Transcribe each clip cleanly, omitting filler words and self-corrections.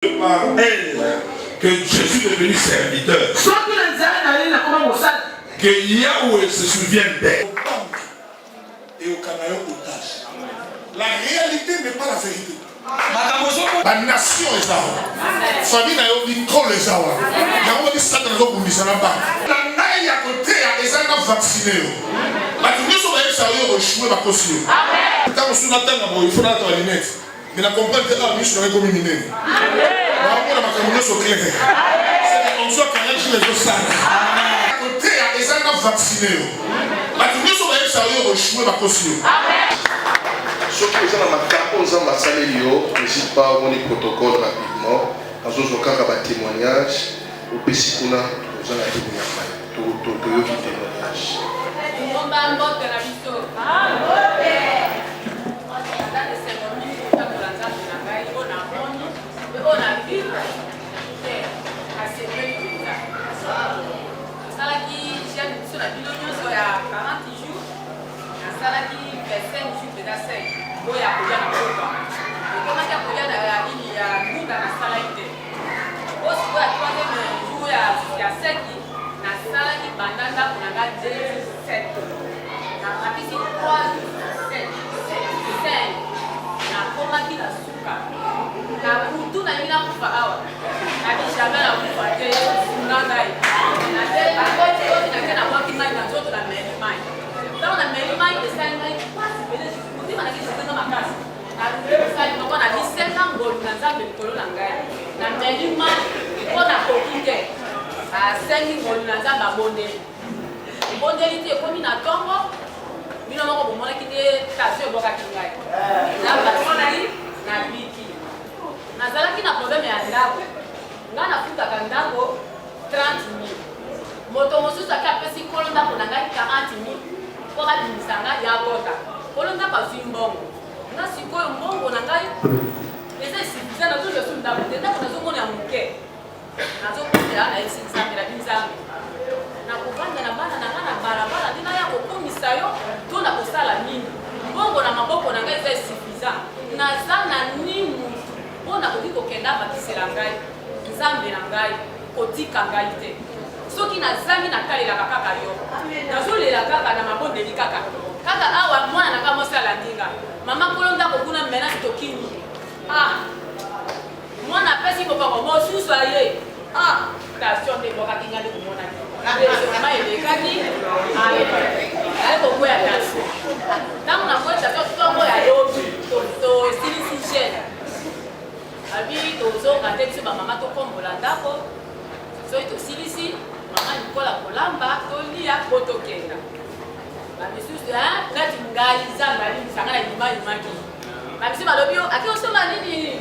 par elle que Jésus est devenu serviteur. Que Yahweh se souvienne d'elle. Et au Canada, otage. La réalité n'est pas la vérité. La nation est là. Famille n'a pas dit qu'on les a. Il y a un ça dans le monde qui s'en a pas. La naïe à côté, ils ont vacciné. La commission va être échouée à cause de ça. Quand on s'en attend, il faut attendre les lunettes. Mais la comprendre que la mission est comme une minée. On soit quand même sur les autres salles. À côté, ils ont vacciné. La commission va être échouée à cause de ça. Ce que vous avez n'hésite pas à avoir les protocoles rapidement. Dans un témoignage, au Pessikuna, vous avez un témoignage. Boya kuja na kuka. Kama kia kuja na ili ya muda na sala ite. Osi kwa tuanze na juu ya seki na sala ki bandanda kunanga 7. Na apisi 3 7. Na koma kila suka. Na kutu na ina kufa awa. Na kishaba na kufa je nanga hii. Na tele bakote yote na kana kwa kimai na joto na meli mai. Então na meli mai design mai quase beleza. Na makasi na ko na bisenga ngolo na nzambe likolo na ngai na melima ko na kokite sengi ngolo na nzambe abondeli te komi na tongo bino moko bomona kite tasio boka kingai na basili na biki nazalaki na problème ya ndako nga nafutaka ndako 30 000 moto mosusu aki apesi kolo ndako na ngai 40 000 po balimisanga ya kota kolo ndako azwi mbongo nga sikoyo mbongo na ngai eza esifisa nazoya so ndako te ndako nazomona ya moke nazokotela na esikisambela binzambe na kovanda na bana na nga na balabala nde naya kokomisa yo to na kosala nini mbongo na maboko na ngai eza esifisa naza na nimu mpo na koki kokenda bakisela ngai nzambe na ngai kotika ngai te soki nazangi natalelaka kaka yo nazolela kaka na mabondeli kaka awa mwana naka mosala ndinga mama kolo ndako kuna mena tokini mwana pesi bopako mosusu aye station nde bokaki ngai nde komona mama elekaki ale kokwea tasio ntango nakoya station tongo ya yobi tosilisi gene abi tozonga te biso bamama tokombola ndako soki tosilisi mama likola kolamba tolia po tokenda bamisusu ngati ngai zanga limisanga na yimayimaki bamisi balobi aki osomba nini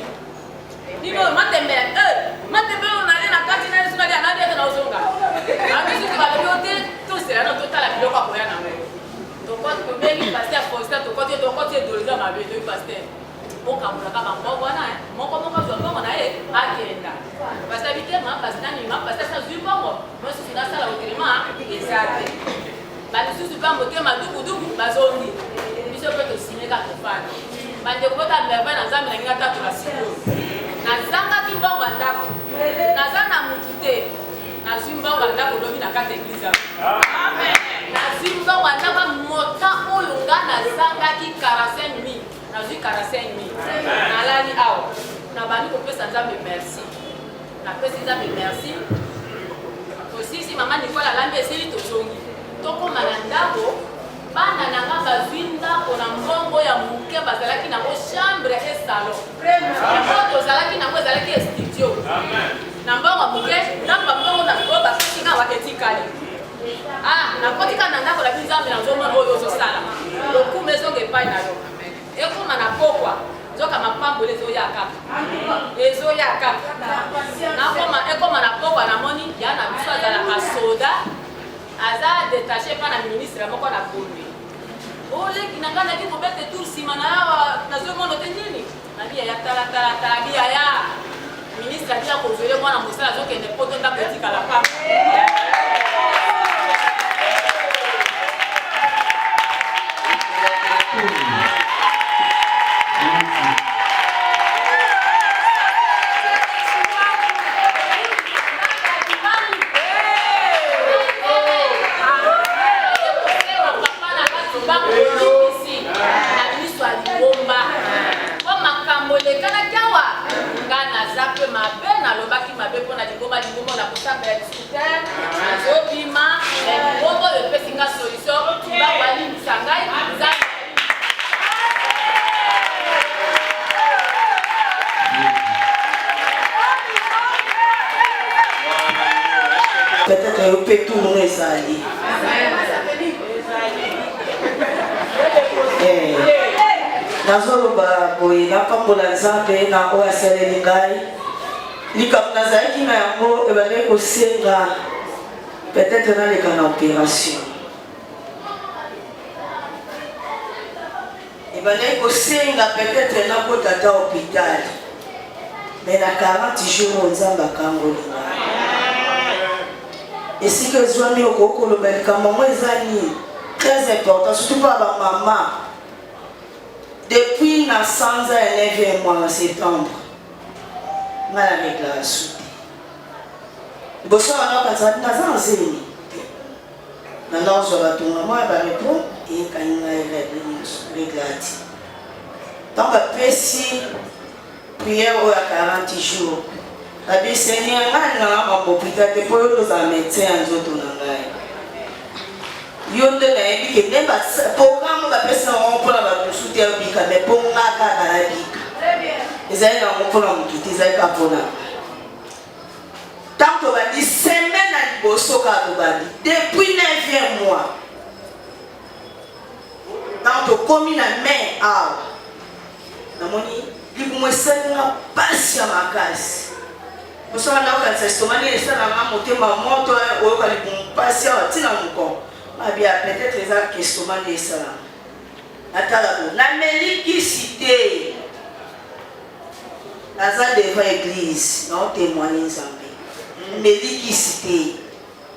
nino matembele onale na kati na yesu nali anabi ete na ozonga bamisusu balobi ote tosela no totala biloko akoya na ngai tobengi paster foster tokoti edoloza mabe toyi paster okambolaka bambongo wana moko zwa mbongo na ye akenda paster bitema pasinani paster nazwi mbongo mosusu nasala otelema eza te balisusu mpa motema dukuduku bazongi biso mpe tosimeka tofani bandeko bota merveille na nzambe na ngai atatola sikoyo nazangaki mbongo ya ndako naza na mutu te nazwi mbongo ya ndako lobi na kati eglize nazwi mbongo ya ndako mota oyo nga nazangaki 45 000 nazwi 45 000 nalali awa nabandi kopesa nzambe merci napesi nzambe merci tosisi mama nikola alambi esili tozongi tokoma na ndako bana nanga bazwi ndako na mbongo ya moke bazalaki nango chambre e salon yango tozalaki nango ezalaki studio na mbongo moke ndako mbongo na oyo bapesi nga waketikali nakotika na ndako na binzambe nazomona oyo ozosala lokumu ezonga epai na yo ekoma na pokwa zoka mapambole ezoya kaka ekoma na pokwa namoni ya na biso azalaka soda aza détaché pa na ministre moko na Gombe oleki na nga naki kobete tour nsima na awa nazomona te nini nabiya ya talatala biya ya ministre abiya kozwele mwana mosala azokende poto ndako etikala pamba naza pe mabe nalobaki mabe mpona lingomba na kosambela discuter nazobima lingomba oyo epesi nga solution bawalimisa ngai peut-être on peut tourner ça ali. Nazoloba boye napambola nzambe na oyo asaleli ngai likambo nazalaki na yango ebandaki kosenga peut-être naleka na opération ebandaki kosenga peut-être nakota ata hôpital mais na 40 jours nzambe akangoli ngai esika ezwami okokoloba likambo yango eza nini très important surtout pa bamama. Depuis la sanza et 9e mois en septembre, je suis avec la soupe. Je suis allé à la zone. Maintenant, je vais retourner à répondre et quand il y a gratuit. Donc, si prière à 40 jours, la Seigneur a un pour nous médecin yonde na yebi ke nemba programme ba pesa on pour la soutenir bika mais pour ngaka na bika ezali na on pour la mututi ezali ka pona tant to ba di semaine na liboso ka to ba depuis 9e mois tant to komi na main a na moni libumo esenga pasi ya makasi bosana na ka testimony esala na motema moto oyo ka libumo pasi ya tina moko peut-être les gens qui sont mal ça. La mélicité. La salle devant l'église, non témoigner Zambé. Mélicité.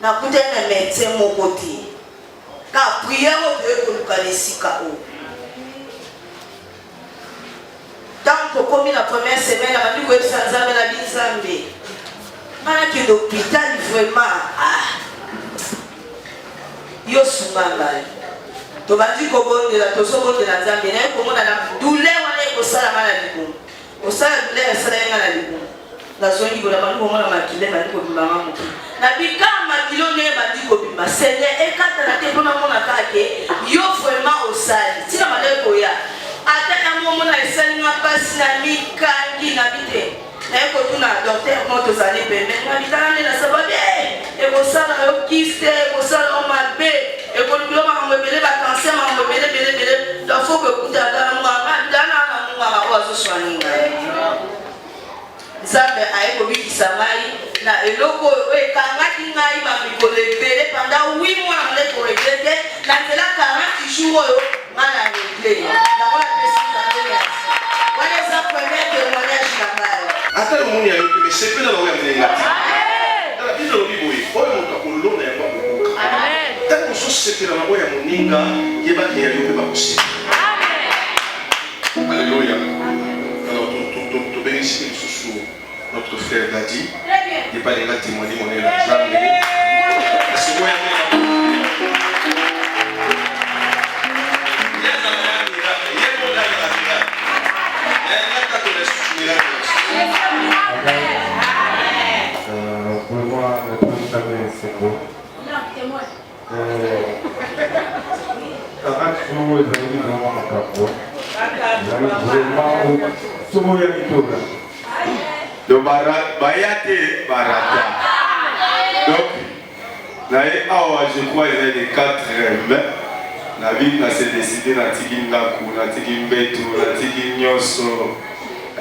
Na côté un médecin mon côté. Car prière au Dieu pour nous caler KO. Tant que comme la première semaine, on a dit que ça Zambé la vie Zambé. Malgré que l'hôpital vraiment yo sunganga to bandi ko bonde la to so bonde la Nzambe na ko mona na douleur wana ko sala mala liku o sala douleur sala ngala liku na zongi ko na bantu mona makile na ko bimama mo na bikama kilo ne bandi ko bimba sele e kata na te pona mona kake yo vraiment o sala tina maleko ya ata na mona esali na pasi na mikangi na bite na ko tuna docteur mo to sali pembe na bitana na sababu e ko sala yo kiste ko sala o mabe e ko diploma mo bele ba cancer mo bele da faut que kuta da mwa dana na mwa wa zo swani Nzambe ai ko bikisa ngai na eloko e kangaki ngai ma bikole bele pendant 8 mois na ko regrete na tela 40 jours yo ngana regrete na kwa pesa ndio wale za premier témoignage na ngai ata le monde ya yo mais c'est pas dans le même là la vie de l'obiboy oyo moto akolona ya kwa amen tant que c'est que la moya moninga yeba ya yo ba kosi amen alléluia alors tout bénissez sous notre frère Dadi il pas les témoigner mon élève jamais c'est moi pour moi, le plus jamais c'est beau. Quand tu veux les amis vraiment à Capo, vraiment souvent il y a des choses. Le Bayate Barata. Donc, je crois qu'il y a des 4 rêves. La vie s'est décidée à Tigin Lakou, à Tigin Betou, à Tigin Nyoso.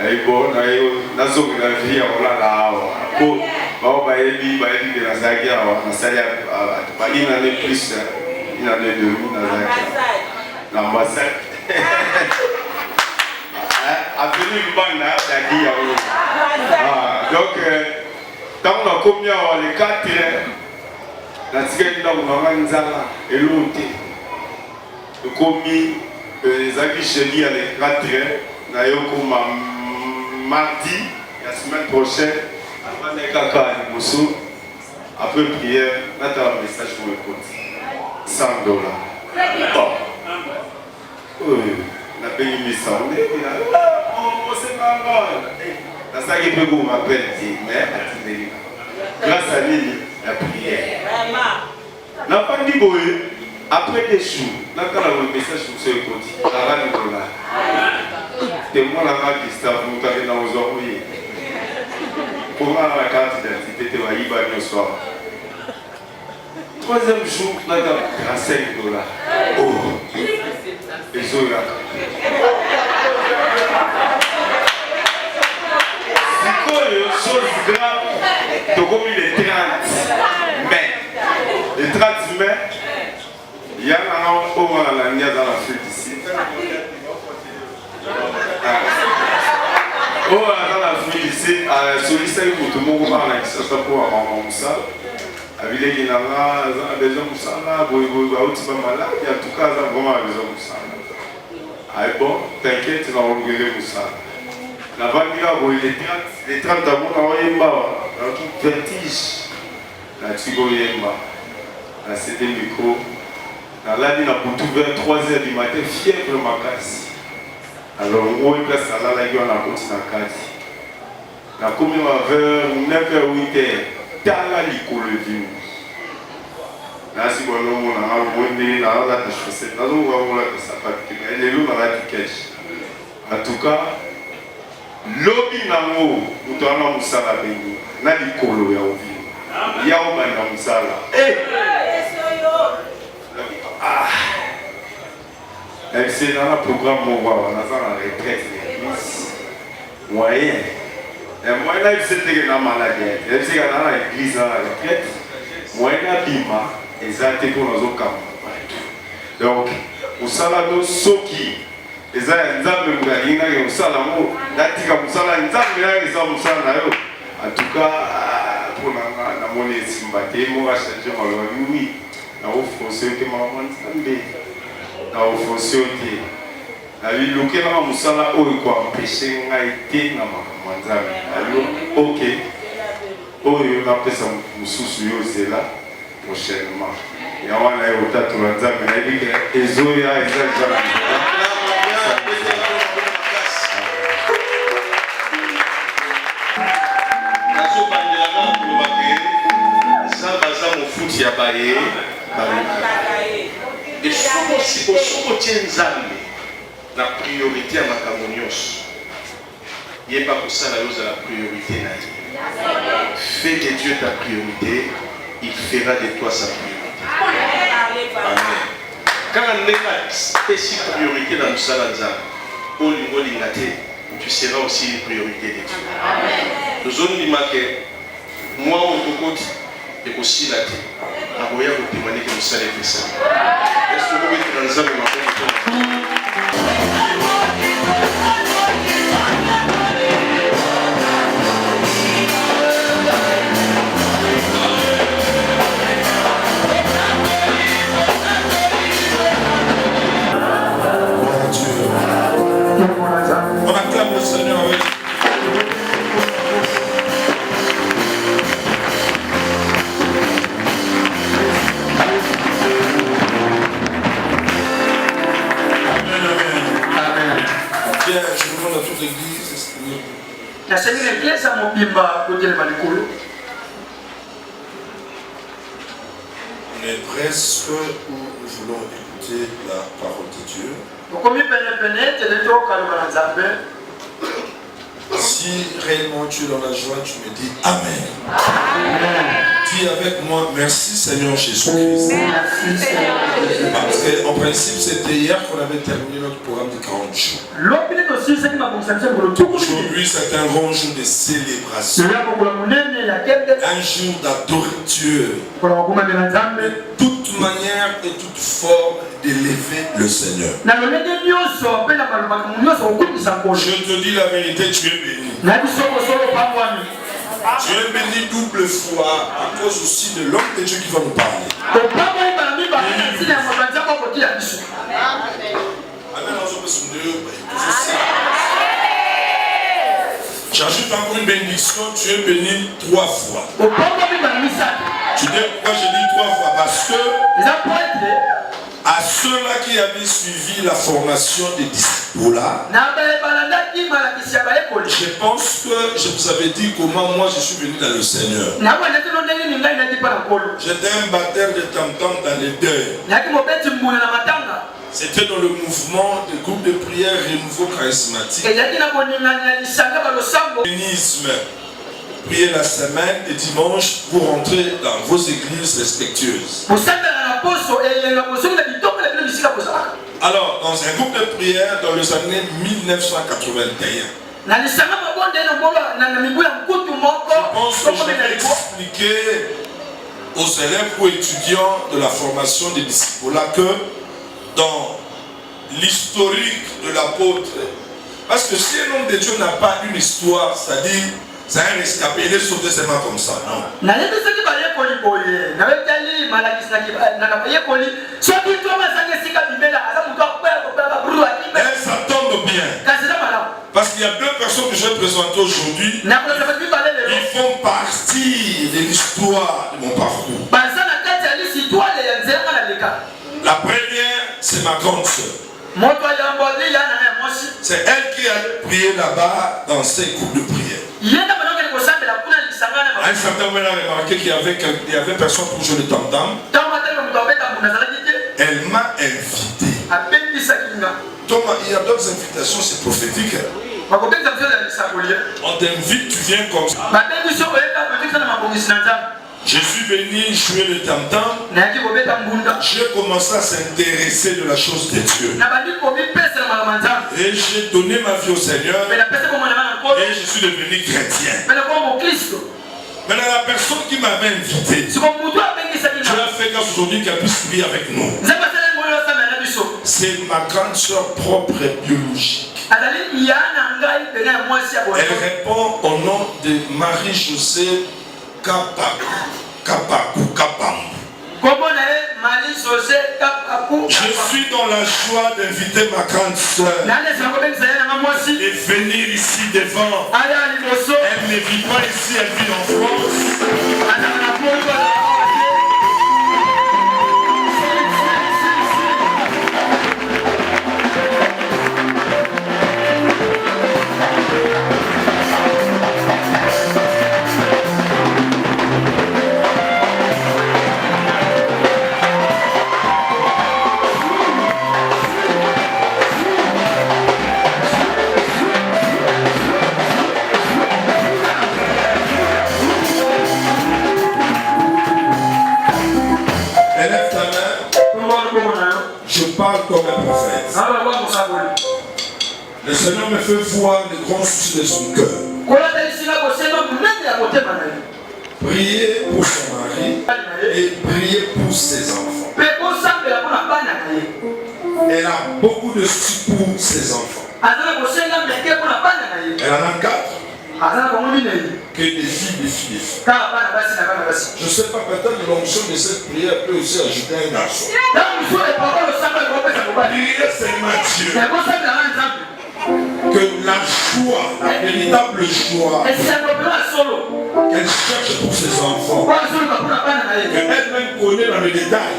Et bon, la vie on l'a là. Bon, Bayebi de la Zagia, on a salé à une année plus, une année demi, l'ambassade. Avenue Mbanda, donc, quand on a commis les 4 la tigane dans le Nzala et l'autre, le commis les avis à les 4 mardi, la semaine prochaine, après prière, on a un message pour le compte. $100. Bon. Oui, on a payé 100. On s'est pas Dans ça, il peut vous rappeler, mais grâce à lui, la prière. N'a pas dit après des jours, là quand le message sur ce côté, la radio est là. Témoin la radio qui s'est vous avez dans vos oreilles. Pour moi, la carte d'identité, tu vas y aller le soir. Troisième jour, là, à $5. Oh, et ça, là. C'est quoi les choses graves? Tu as commis les 30 mai. Les 30 mai, il y a un homme à la niaise dans la flûte ici. Oh, dans la flûte ici, à la sollicité pour tout le monde, on a ça pour un ça. Avec les gens qui ont besoin de ça, ils sont malades, en tout cas, ils ont vraiment besoin de ça. Ah bon, t'inquiète, tu vas regretter pour ça. La bannière, les 30 d'abord, on a un tout vertige. La Tigoyemba, la CD micro, la ligne a pour tout vers 3h du matin, fièvre ma casse. Alors, on est place à la gueule, on a continué à casse. La commune vers 9h, 8h, tala l'écologie. Là, si on a un monde, on a la chaussette, on a la sapate, elle est là dans la cache. En tout cas, lobby nango, nous avons un musala béni, on a l'écologie à ouvrir. Il y a un musala. C'est dans le programme on a la retraite. Moyen. Moi, là, il s'est dans la maladie. Il s'est dans l'église dans la retraite. Moi, là, bima, et ça a été pour nos autres. Donc, au salado, soki, et ça, il y a un peu de salamo, là, il y a un peu de salamo, en tout cas, pour la monnaie, si je vais moi, je vais oui, la offre, que maman s'en na ofosioti na liluke na musala oyo ko empêcher ngai te na makambo allo OK oyo na pesa mususu yo zela prochainement ya wana yo tatu na nzambe na bika ezoya ezala nazo bandela na ko baza mo futi ya baye et si on tient la priorité à makambo nyonso yeba kosala yo za la priorité na ye. Fais de Dieu ta priorité, il fera de toi sa priorité. Amen. Quand on est pesi priorité dans mosala nzambe olingo linga te, tu seras aussi une priorité de Dieu. Amen. Nous on dit que moi au tokoti et aussi la te aboya ko témoigner que mosala est ça. Est-ce que vous êtes dans nzambe makambo? On acclame le Seigneur avec. Amen. Bien, je demande à toute l'église. On est presque où nous voulons écouter la parole de Dieu. Si réellement tu es dans la joie, tu me dis Amen. Amen. Dis avec moi, merci Seigneur Jésus-Christ. Parce qu'en principe, c'était hier qu'on avait terminé notre programme de 40 jours. Aujourd'hui, c'est un grand jour de célébration. Un jour d'adorer Dieu. De toute manière et toute forme d'élever le Seigneur. Je te dis la vérité, tu es béni. Tu es béni double fois à cause aussi de l'homme de Dieu qui va nous parler. J'ajoute encore une bénédiction, tu es béni 3 fois. Tu dis pourquoi je dis 3 fois? Parce que À ceux-là qui avaient suivi la formation des disciples là, je pense que je vous avais dit comment moi je suis venu dans le Seigneur. J'étais un batteur de tam-tam dans les deuils. C'était dans le mouvement des groupes de prière Renouveau Charismatique. Priez la semaine et dimanche, vous rentrez dans vos églises respectueuses. Alors, dans un groupe de prière dans les années 1981, je pense que je vais expliquer aux élèves ou étudiants de la formation des disciples là que dans l'historique de l'apôtre, parce que si un homme de Dieu n'a pas une histoire, c'est-à-dire c'est un rescapé, il est sauvé seulement comme ça, non. Mais ça tombe bien. Parce qu'il y a deux personnes que je vais présenter aujourd'hui. Ils font partie de l'histoire de mon parcours. La première, c'est ma grande sœur. C'est elle qui a prié là-bas dans ces groupes de prière. À un certain moment, elle a remarqué qu'il y avait personne pour jouer le tam-tam. Elle m'a invité. Thomas, il y a d'autres invitations, c'est prophétique. On t'invite, tu viens comme ça. Je suis venu jouer le tam-tam. J'ai commencé à s'intéresser de la chose de Dieu. Et j'ai donné ma vie au Seigneur. Et je suis devenu chrétien. Maintenant, la personne qui m'avait invité, je l'ai fait grâce aujourd'hui qu'elle puisse prier avec nous. C'est ma grande soeur propre biologique. Elle répond au nom de Marie-Josée Kapaku. Je suis dans la joie d'inviter ma grande soeur et venir ici devant. Elle ne vit pas ici, elle vit en France. Je parle comme un prophète. Le Seigneur me fait voir les grands soucis de son cœur. Prier pour son mari et prier pour ses enfants. Elle a beaucoup de soucis pour ses enfants. Elle en a 4. Que des filles, des filles. Je ne sais pas, peut-être l'onction de cette prière peut aussi ajouter un garçon. Priez seulement Dieu. Que la joie, la véritable joie qu'elle cherche pour ses enfants, qu'elle-même connaît dans le détail,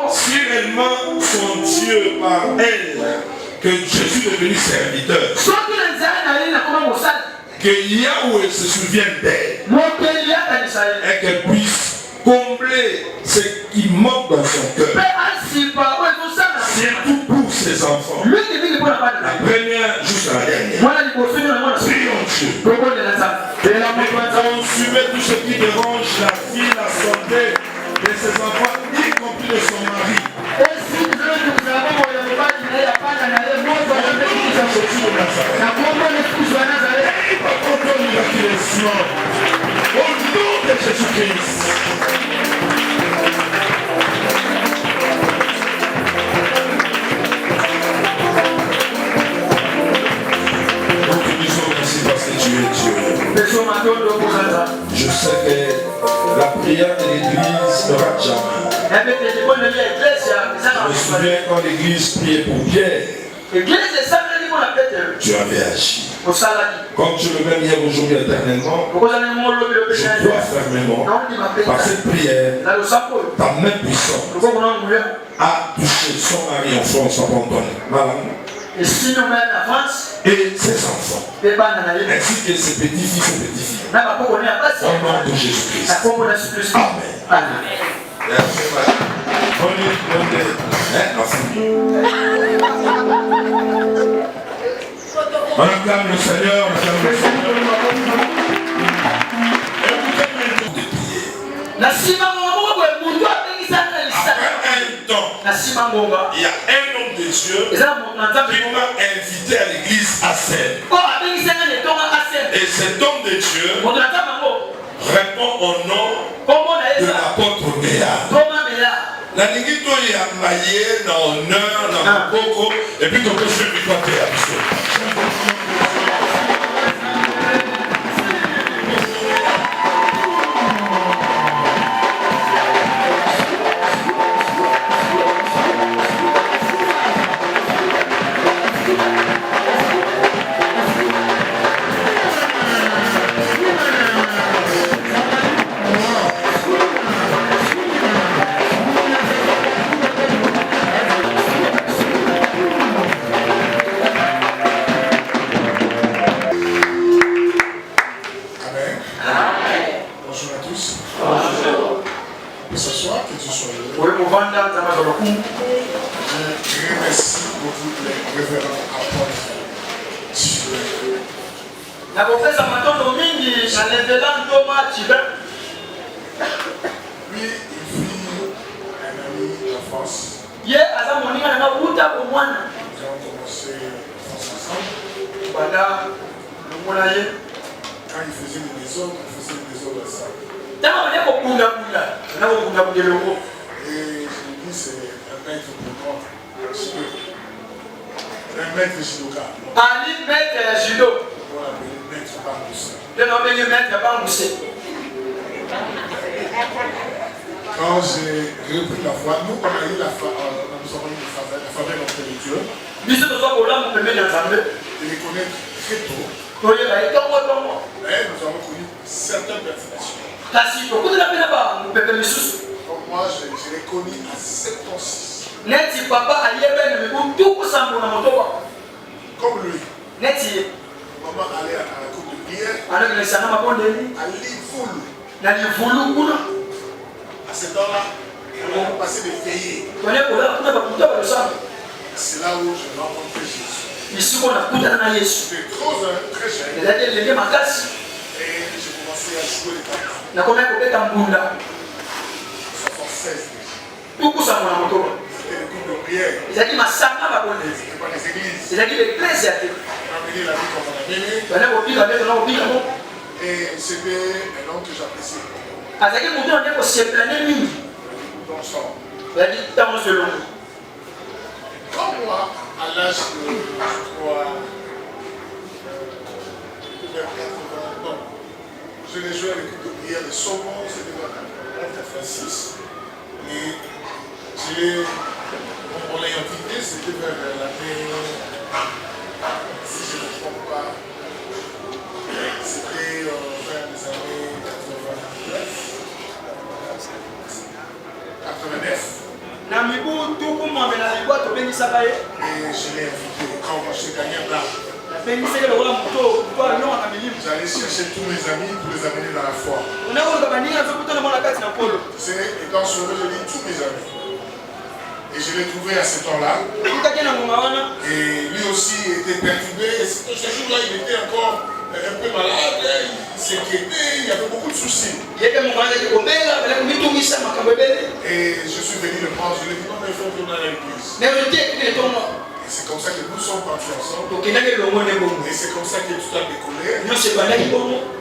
si réellement son Dieu par elle, que Jésus est devenu serviteur, que Yahweh se souvienne d'elle et qu'elle puisse combler ce qui manque dans son cœur, surtout pour ses enfants. La première jusqu'à la dernière. Prions Dieu. Consumez tout ce qui dérange la vie, la santé de ses enfants, y compris de son mari. Au nom de Jésus-Christ. Donc nous disons merci parce que tu es Dieu. Je sais que la prière de l'église ne rate jamais. Je me souviens quand l'église priait pour Pierre. Tu avais agi. Comme tu le mets hier, aujourd'hui, éternellement, je dois fermement, par cette prière, ta main puissante a touché son mari en France, et ses enfants, ainsi que ses petits-fils et petits-filles. Au nom de Jésus-Christ. Amen. On acclame le Seigneur, on acclame le Seigneur. Il y a un homme de Dieu qui m'a invité à l'église à Seine. Et cet homme de Dieu répond au nom de l'apôtre Méa. La ningito ya maye na honneur na boko et puis donc je vais toi te Quand j'ai repris la foi, nous on a eu la foi, nous avons eu la faveur intellectuelle. Et les connaître très tôt. Et nous avons connu certaines perturbations. Donc moi je l'ai connu à 7 ans 6. Comme lui. Maman allait à la cour de prière. À Livoulou. À ce temps-là, on a passé des veillées. C'est là où je rencontré Jésus. J'étais trop très jeune. Et j'ai commencé à jouer les tambours. 76 déjà. C'était le groupe de prière. C'était pas les églises. On a mené la vie comme on a mené. Et c'était un homme que j'appréciais. Comme moi, à l'âge de 80 ans, je l'ai joué à l'équipe de prière de Saumon, c'était vers 86. Et on l'a invité, c'était vers l'année, si je ne me trompe pas, c'était vers les années 89. Et je l'ai invité quand j'ai gagné un blanc. J'allais chercher tous mes amis pour les amener dans la foi. Étant sauvé, j'ai dit tous mes amis. Et je l'ai trouvé à ce temps-là. Et lui aussi était perturbé. Ce jour-là, il était encore un peu malade. Il s'inquiétait. Il y avait beaucoup de soucis. Et je suis venu le prendre. Je lui ai dit non, mais il faut retourner à l'église. Et c'est comme ça que nous sommes partis ensemble. Et c'est comme ça que tout a décollé.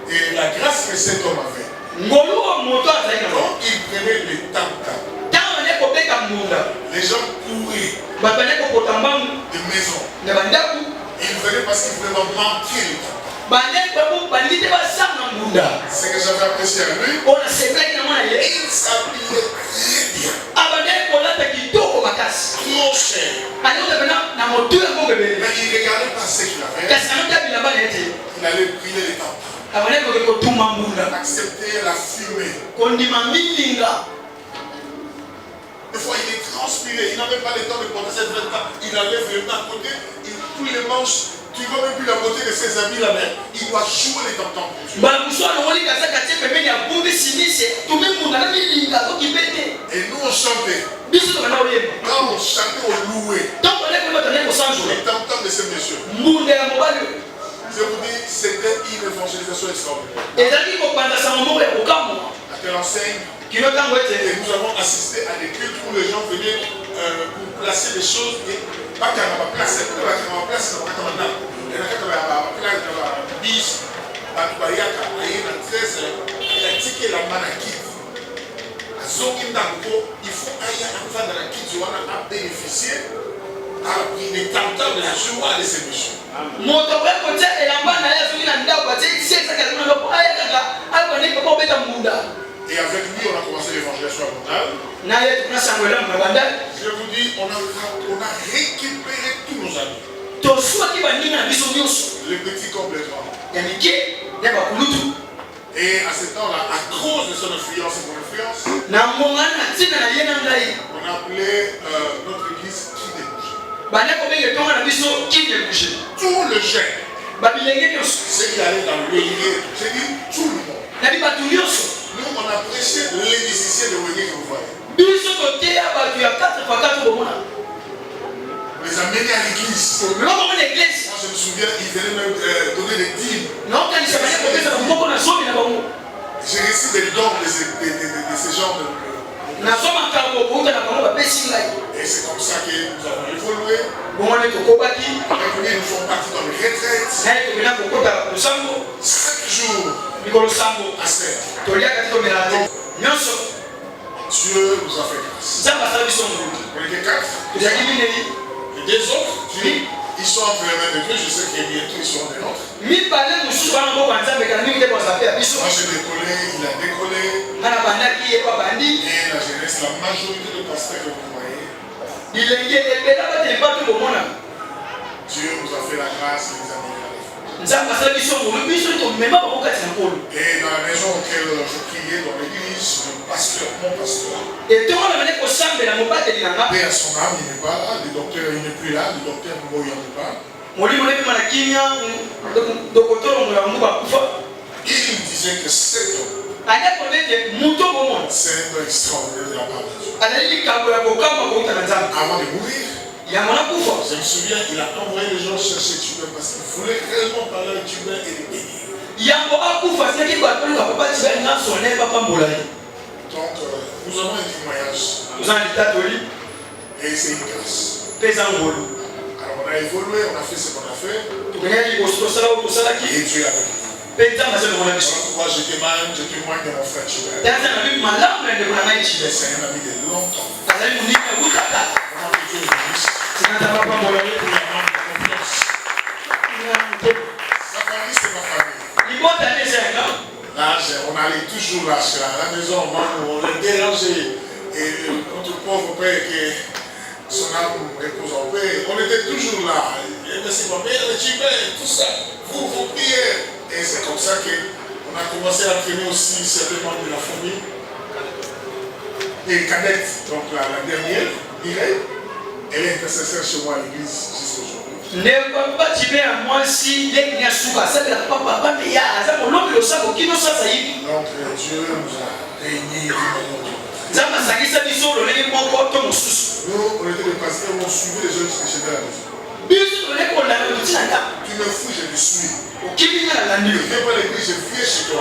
Et la grâce que cet homme avait. Donc il prenait les tam-tams. Les gens couraient de maison. Ils venaient parce qu'ils voulaient manquer le tam. Ce que j'avais apprécié à lui, il s'habillait très bien. Trop cher. Mais il ne regardait pas ce qu'il avait. Il allait brûler les temples. Accepter la fumée. Des fois, il est transpiré. Il n'avait pas le temps de porter cette vêtements. Il enlève les mains à côté. Il coule les manches. Tu vois même plus la beauté de ses amis là, mais il doit jouer les tam-tams. Et nous, on chantait. Quand on chantait, on louait. Les tam-tams de ces messieurs. Je vous dis, c'était une évangélisation extraordinaire. À quelle enseigne? Et nous avons assisté à des cultes où les gens venaient pour placer des choses. Pas qu'il y a pas place, c'est pas qu'il y a pas place, c'est pas qu'il y a pas place. Il y a pas place, il y a bis, il a 13, il a tiqué la manakite. Il faut aller avant dans la kit, on a bénéficié des tam-tams de la joie de ces messieurs. Et avec lui, on a commencé l'évangélisation abondante. Je vous dis, on a récupéré tous nos amis. Les petits comme les grands. Et à ce temps-là, à cause de son influence et mon influence, on a appelé notre église qui débouche. Tout le gène. Ceux qui allaient dans le reggae, j'ai dit tout le monde. Nous, on a prêché les musiciens de reggae que vous voyez. On les a menés à l'église. Moi, je me souviens, ils venaient même donner des dîmes. J'ai reçu des dons de ces gens de. Et c'est comme ça que nous avons évolué. Avec lui, nous sommes partis dans les retraites. 7 jours à 7. Dieu nous a fait grâce. On était 4. Et 2 autres, ils sont entre les mains de Dieu. Je sais que bientôt ils seront des nôtres. Moi j'ai décollé, il a décollé. Et la jeunesse, la majorité de pasteurs que vous voyez, Dieu nous a fait la grâce et nous a mis à la fin. Et dans la maison auquel je priais dans l'église, mon pasteur, paix à son âme, il n'est pas là, le docteur il n'est plus là, le docteur Mboya n'est pas. Il disait que cet homme, c'est un homme extraordinaire de la part de Dieu. Avant de mourir, je me souviens, il a envoyé les gens chercher Tubin parce qu'il voulait réellement parler à Tubin et les bénir. Donc, nous avons un témoignage. Et c'est une grâce. Alors, on a évolué, on a fait ce qu'on a fait. Et Dieu a béni. Moi, je témoigne de mon frère Tubin. C'est un ami de longtemps. Vraiment que Dieu le bénisse. Sa famille, c'est ma famille. Là, on allait toujours là, à la maison, on est dérangé. Et notre pauvre père, que son âme repose en paix, on était toujours là. Et merci, ma mère, le Tibet, tout ça, vos prières. Et c'est comme ça qu'on a commencé à entraîner aussi certains membres de la famille. Et Cadette, donc la dernière, Mireille, elle est intercesseur chez moi à l'église jusqu'à aujourd'hui. Donc Dieu nous a réunis. Nous, on était des pasteurs, on suivait les jeunes jusqu'à chez la maison. Tu me fous, je te suis. Je ne viens pas à l'église, je viens chez toi.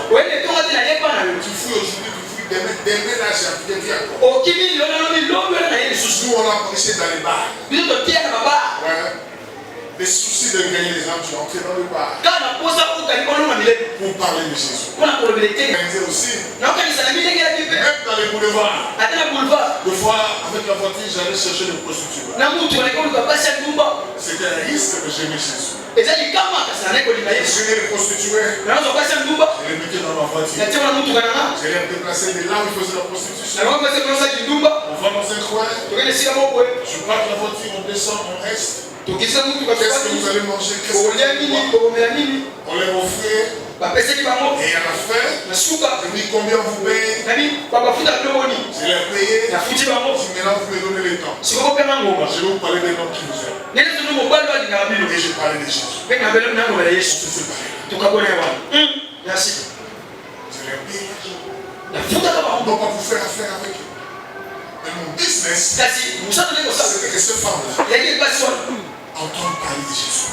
Tu fous aujourd'hui, tu fous demain là, j'ai appris encore. Nous, on a prêché dans les bars. Ouais. Les soucis de gagner les âmes, tu es entré dans le bar. Pour parler de Jésus. Organisé aussi. Même dans les boulevards. Des fois, avec la voiture, j'allais chercher des prostituées. C'était un risque que j'aimais Jésus. Je les prostituées. Je les mettais dans ma voiture. Je les déplaçais de là où ils faisaient la prostitution. On va dans un coin. Je parque la voiture, on descend, on reste. Qu'est-ce que vous allez manger? Qu'est-ce que vous allez boire? On les offrait. Et à la fin, je dis combien vous payez? Je l'ai payé. Maintenant, vous me donnez le temps. Je vais vous parler des noms qui vous aiment. Et je parlais de Jésus. Merci. Je l'ai payé. Donc, on peut faire affaire avec eux. Mais mon business, c'était que cette femme-là entende parler de Jésus.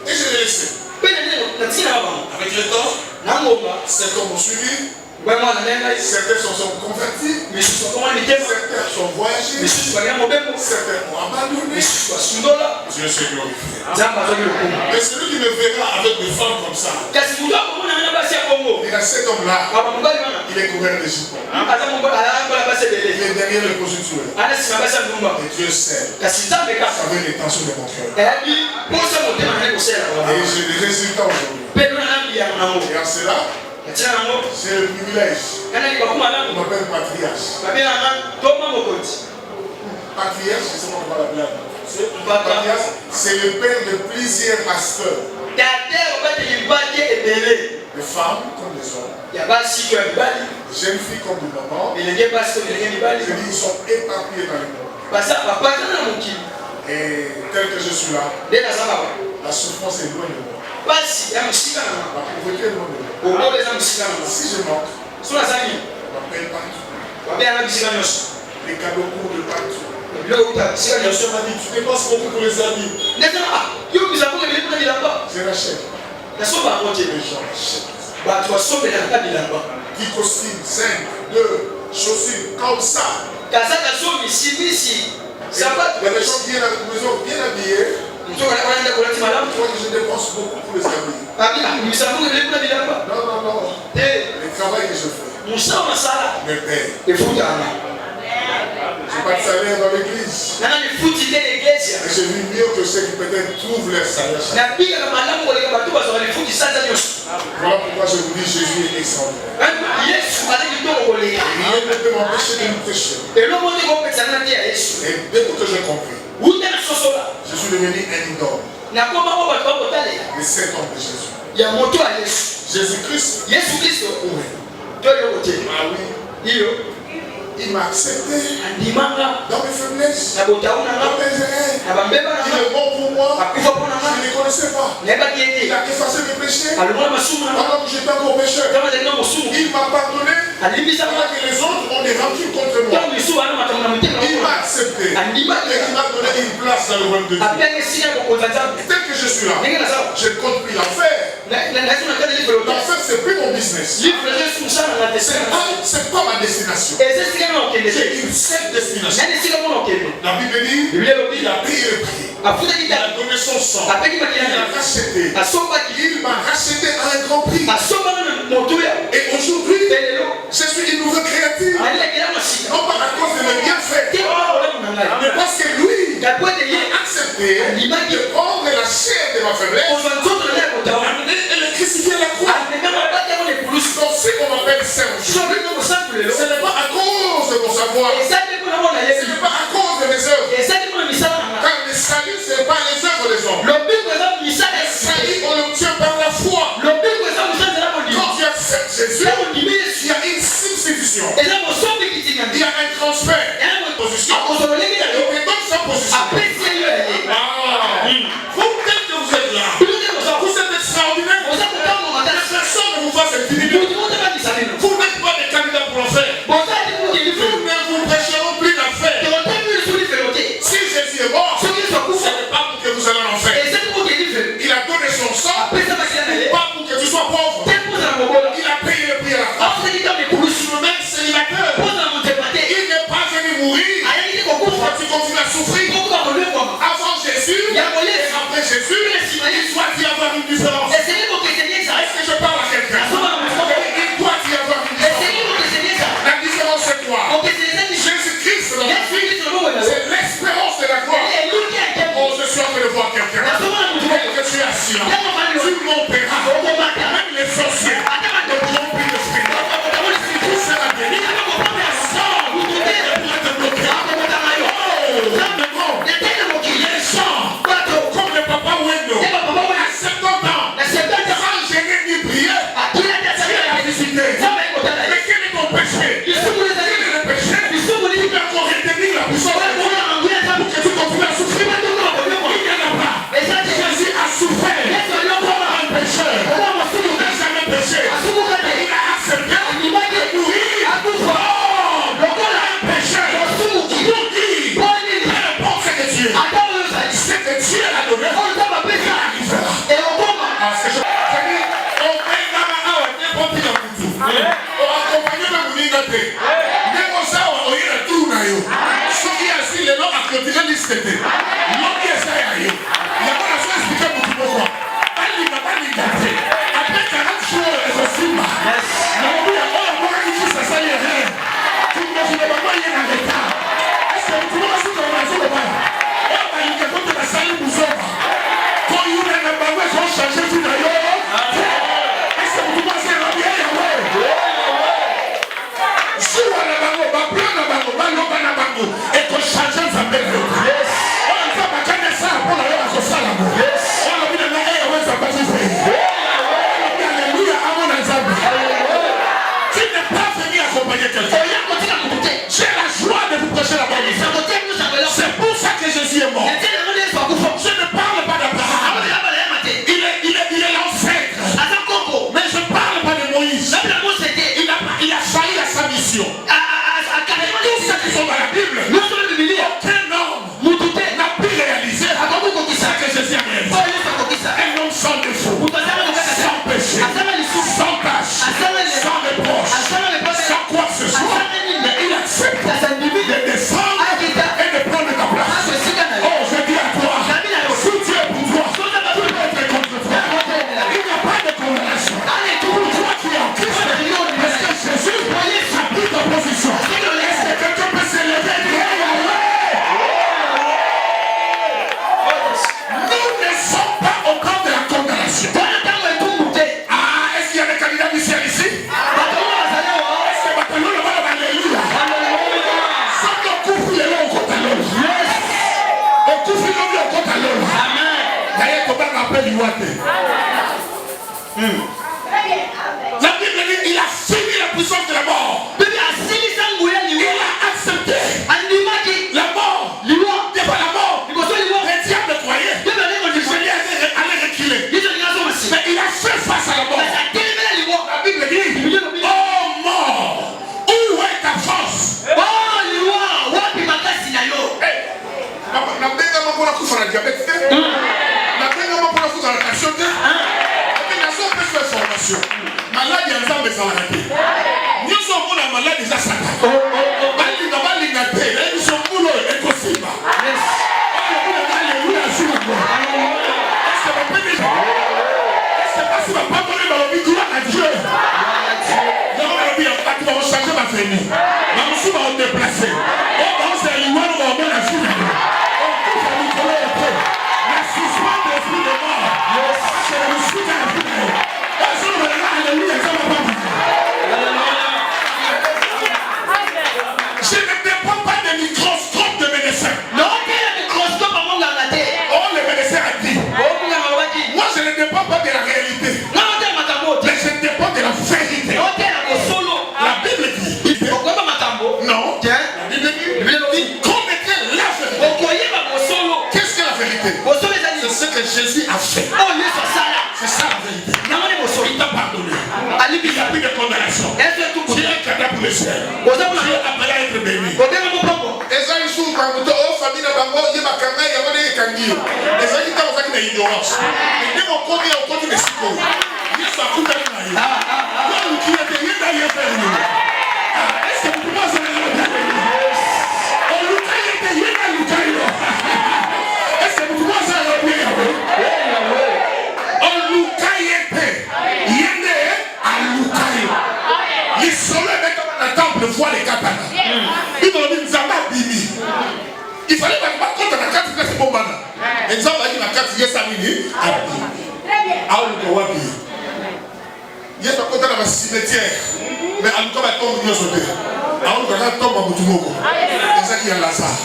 Et je l'ai laissé. Avec le temps, certains m'ont suivi. Certains sont convertis. Certains sont voyagés. Certains ont abandonné. Dieu se glorifie. Mais celui qui me verra avec des femmes comme ça, et à cet homme-là, il est couvert de jupons. Il est derrière le prostitué. Et Dieu sait. Ça veut les tensions de mon cœur. Et j'ai des résultats aujourd'hui. Et en cela, c'est le privilège. On m'appelle patriarche. Patriarche, c'est comment on va l'appeler. Patriarche, c'est le père de plusieurs pasteurs. Les femmes comme les hommes. Les jeunes filles comme les mamans. Je dis, ils sont éparpillés dans le monde. Et tel que je suis là, la souffrance est loin de moi. La pauvreté est loin de moi. Si je manque, on m'appelle partout. Les cadeaux courent de partout. La soeur m'a dit, tu dépenses beaucoup pour les amis. Je rachète. Les gens achètent. 10 costumes, 5, 2 chaussures, comme ça. Il y a des gens bien habillés. Je crois que je dépense beaucoup pour les amis. Non. Le travail que je fais me paye. Je n'ai pas de salaire dans l'église. Et je vis mieux que ceux qui peut-être trouvent leur salaire. Voilà pourquoi je vous dis Jésus est extraordinaire. Rien ne peut m'empêcher de nous prêcher. Et dès que j'ai compris, je suis devenu un idole. Le Saint homme de Jésus. Jésus-Christ. Oui. Ah oui. Il m'a accepté dans mes faiblesses, dans mes erreurs. Il est bon pour moi. Je ne les connaissais pas. Il a effacé mes péchés. Pendant que j'étais encore pécheur, il m'a pardonné. Alors que les autres ont des rancunes contre moi. Il m'a accepté. Et il m'a donné une place dans le royaume de Dieu. Dès que je suis là, je ne compte plus l'enfer. L'enfer, c'est plus mon business. C'est pas ma destination. J'ai une seule destination. La Bible dit, il a payé le prix. Il a donné son sang. Il a racheté. Il m'a racheté à un grand prix. Et aujourd'hui, je suis une nouvelle créature. Non pas à cause de mes bienfaits, mais parce que lui a accepté de prendre la chair de ma faiblesse et le crucifier à la croix. Donc si on m'appelle Serge, ce n'est pas à cause de mon savoir, ce n'est pas à cause de mes œuvres. Car le salut, ce n'est pas les œuvres des hommes. Le salut, on l'obtient par la foi. Quand tu acceptes Jésus, il y a une substitution. Il y a un transfert. Position. Et donc sa position. Vous, peut-être que vous êtes là. Vous êtes extraordinaire. Personne ne vous fasse intimider. Vous n'êtes pas des candidats pour l'enfer. Nous ne vous prêcherons plus l'enfer. Si Jésus est mort, ce n'est pas pour que vous allez en enfer. Il a donné son sang, pas pour que tu sois pauvre. Il a payé le prix à la croix. Pour même célibataire, il n'est pas venu mourir pour que tu continues à souffrir. Avant Jésus et après Jésus, il doit y avoir une différence. Est-ce que je parle à quelqu'un? Il doit y avoir une différence. La différence c'est quoi? Jésus-Christ dans la vie, c'est l'espérance de la gloire. Oh, je suis en train de voir quelqu'un. Et que tu es assis là. Tout le monde paiera. Même les sorciers. Donc ils ont pris le fruit. Tout sera béni. Sans vous donner pour être bloqué. Oh, péché. Il a accepté de mourir. Lokola un pécheur. Pour dire, peu importe ce que tu es, ce que Dieu l'a donné, il arrivera. C'est-à-dire, on met la main à n'importe quel couteau. On accompagne le mouninga te. N'est-ce pas on y retourne à yo. Ce qui est assis, les noms à clôturer liste. L'homme qui est ça à yo. Il y a pas la chose expliquée pour tout le monde. Pas l'égalité. Après 40 jours, elle se filme. Mais il y a pas la morale qui ça, ça y est rien. Tu ne me pas quoi, il y a un retard. Est-ce que tu vois ce qu'on a fait là-bas? On va y aller quand tu vas salir pour ça. Quand il y a un bagage, ils vont changer tout d'ailleurs. Est-ce que tu vois ce qu'on a bien là-bas? Si on a la bango, on va prendre la bango, on va l'ouvrir la bango. Et qu'on change un zambé là-bas. On va pas gagner ça pour la faire comme ça là-bas. On va bien là, on va faire pas ça. Alléluia, à mon ensemble. Tu n'es pas venu accompagner quelqu'un. J'ai la joie de vous prêcher la bonne nouvelle. C'est pour ça que Jésus est mort. Je ne parle pas d'Abraham. Il est l'ancêtre. Mais je ne parle pas de Moïse. Il a failli à sa mission. Tous ceux qui sont dans la Bible, aucun homme n'a pu réaliser ce que Jésus a réalisé. Un homme sans défaut, sans péché, sans tâche, sans reproche, sans quoi que ce soit. Mais il accepte de descendre et de prendre ta place. Oh, je dis à toi, si tu es pour toi, tu peux être contre toi. Il n'y a pas de condamnation. Pour toi qui es en Christ, parce que Jésus a pris ta position. Est-ce que quelqu'un peut s'élever et dire nous ne sommes pas au camp de la condamnation. Ah, est-ce qu'il y a des candidats du ciel ici? Est-ce que Bataillon le va alléluia? Sans le coup, il est là au compte à l'eau. Au coup, il est là au compte à l'eau. D'ailleurs, comment on appelle l'Iwate? La Bible dit il a fini la puissance de la mort. Il a accepté la mort. C'est pas la mort. Les diables croyaient. Le Seigneur allait reculer. Mais il a fait face à la mort. La Bible dit oh mort, où est ta force? Nabenga mapona kufa na diabète. Nabenga mapona kufa na tension. Formation. Malade ya nzambe ezalaka te. Nyonso omona malade eza Satan. Balinga balinga te. Ebiso mbulo ekosimba. Alléluia sur la gloire. Est-ce que vous pouvez est-ce que parce que papa moni balobi gloire à Dieu. Yango balobi batu bakochanger baveni. Bamosusu bakodéplace. O baozela liwano baomona sur la gloire. Okufa likolo ya te. La suspendre l'esprit de mort. C'est le musique à la vie na yo. Alléluia, ça va pas. Je ne dépends pas des microscopes de médecins. Oh, le médecin a dit. Moi, je ne dépends pas de la réalité. Mais je dépends de la vérité. La Bible dit. Non. La Bible dit. Commettez la vérité. Qu'est-ce que la vérité? C'est ce que Jésus a fait. C'est ça la vérité. Il t'a pardonné. Il n'y a plus de condamnation. Tu es un cadeau pour le ciel. Tu es appelé à être béni. Eza isu banguto o famille bango ye makanga ya wane kangio. Eza kita ozaki na ignorance. Ndé mo komi o komi de siko. Yesu akuta na yo. Yo qui était yenda yefero. Est-ce que vous pouvez ça le on luka yenda yenda luka yo. Est-ce que vous pouvez ça le bien? On luka yende. Yende a luka yo. Les soleils avec dans le temple voient les katana. Il fallait pas contre la carte de Bombana. Exemple, il y a la carte de Samini. Ah, on doit bien. Il y a pas contre la cimetière. Mais en tout cas, on doit sauter. Ah, on doit tomber à Moutoumoko. C'est ça qui est Lazare.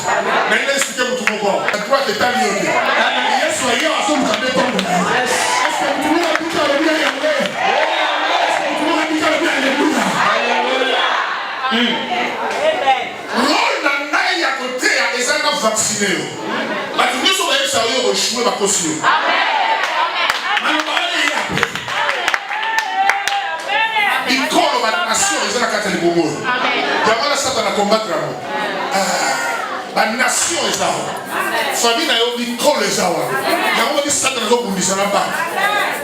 Mais il a expliqué Moutoumoko. La droite est à l'île. Il y a soyez à son camp de tombe. Est-ce que Moutoumoko a dit qu'il y a bien? Est-ce que Moutoumoko a dit qu'il y a bien? Vacciné. Mais nous sommes allés ça y est, libongo. Yamala Satan a combattre l'amour. La nation est là. Famille n'a pas dit qu'on les a. Yamala dit Satan n'a pas dit ça là-bas.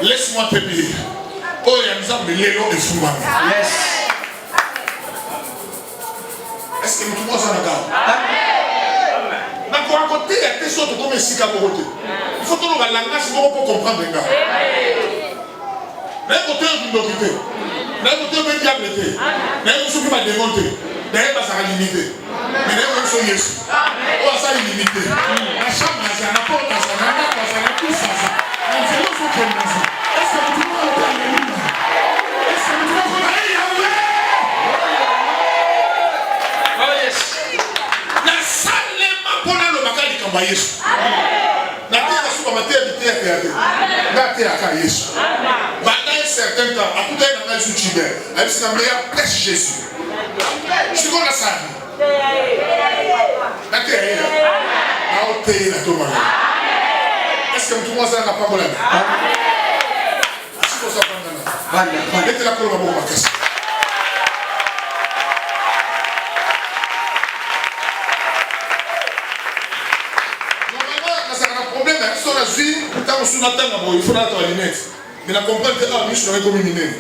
Laisse-moi te payer. Oh, il y a des hommes de l'élo et Fouma. Yes. Est-ce que nous trouvons ça là-bas? À côté, il y a des choses comme ici à côté. Il faut que nous la langage pour comprendre les gars. D'un côté, on est occupé. D'un côté, on est diableté. D'un côté, on est démonté. D'un côté, on est limité. Mais d'un côté, on est Jésus. On est limité. La chambre, c'est un apport, c'est un apport, c'est un tout ça. On fait le faux comme ça. Est-ce que tout le monde est alléluia? Est-ce que tout le monde est Yahweh? Oh yes. La salle n'est pas pour le bagage de Kamba Yesu. La terre est sur la terre de terre. La terre est à Yesu. Pendant un certain temps, à tout un moment, je suis là. C'est la meilleure prêche Jésus. Je suis comme la salle. La terre est là. La terre est là. Est-ce que tout le monde a la parole là? Est-ce que vous avez la parole là? Mettez la parole là pour ma casse. Il faut la lunette. Mais la comprendre que nous sommes comme une lunette.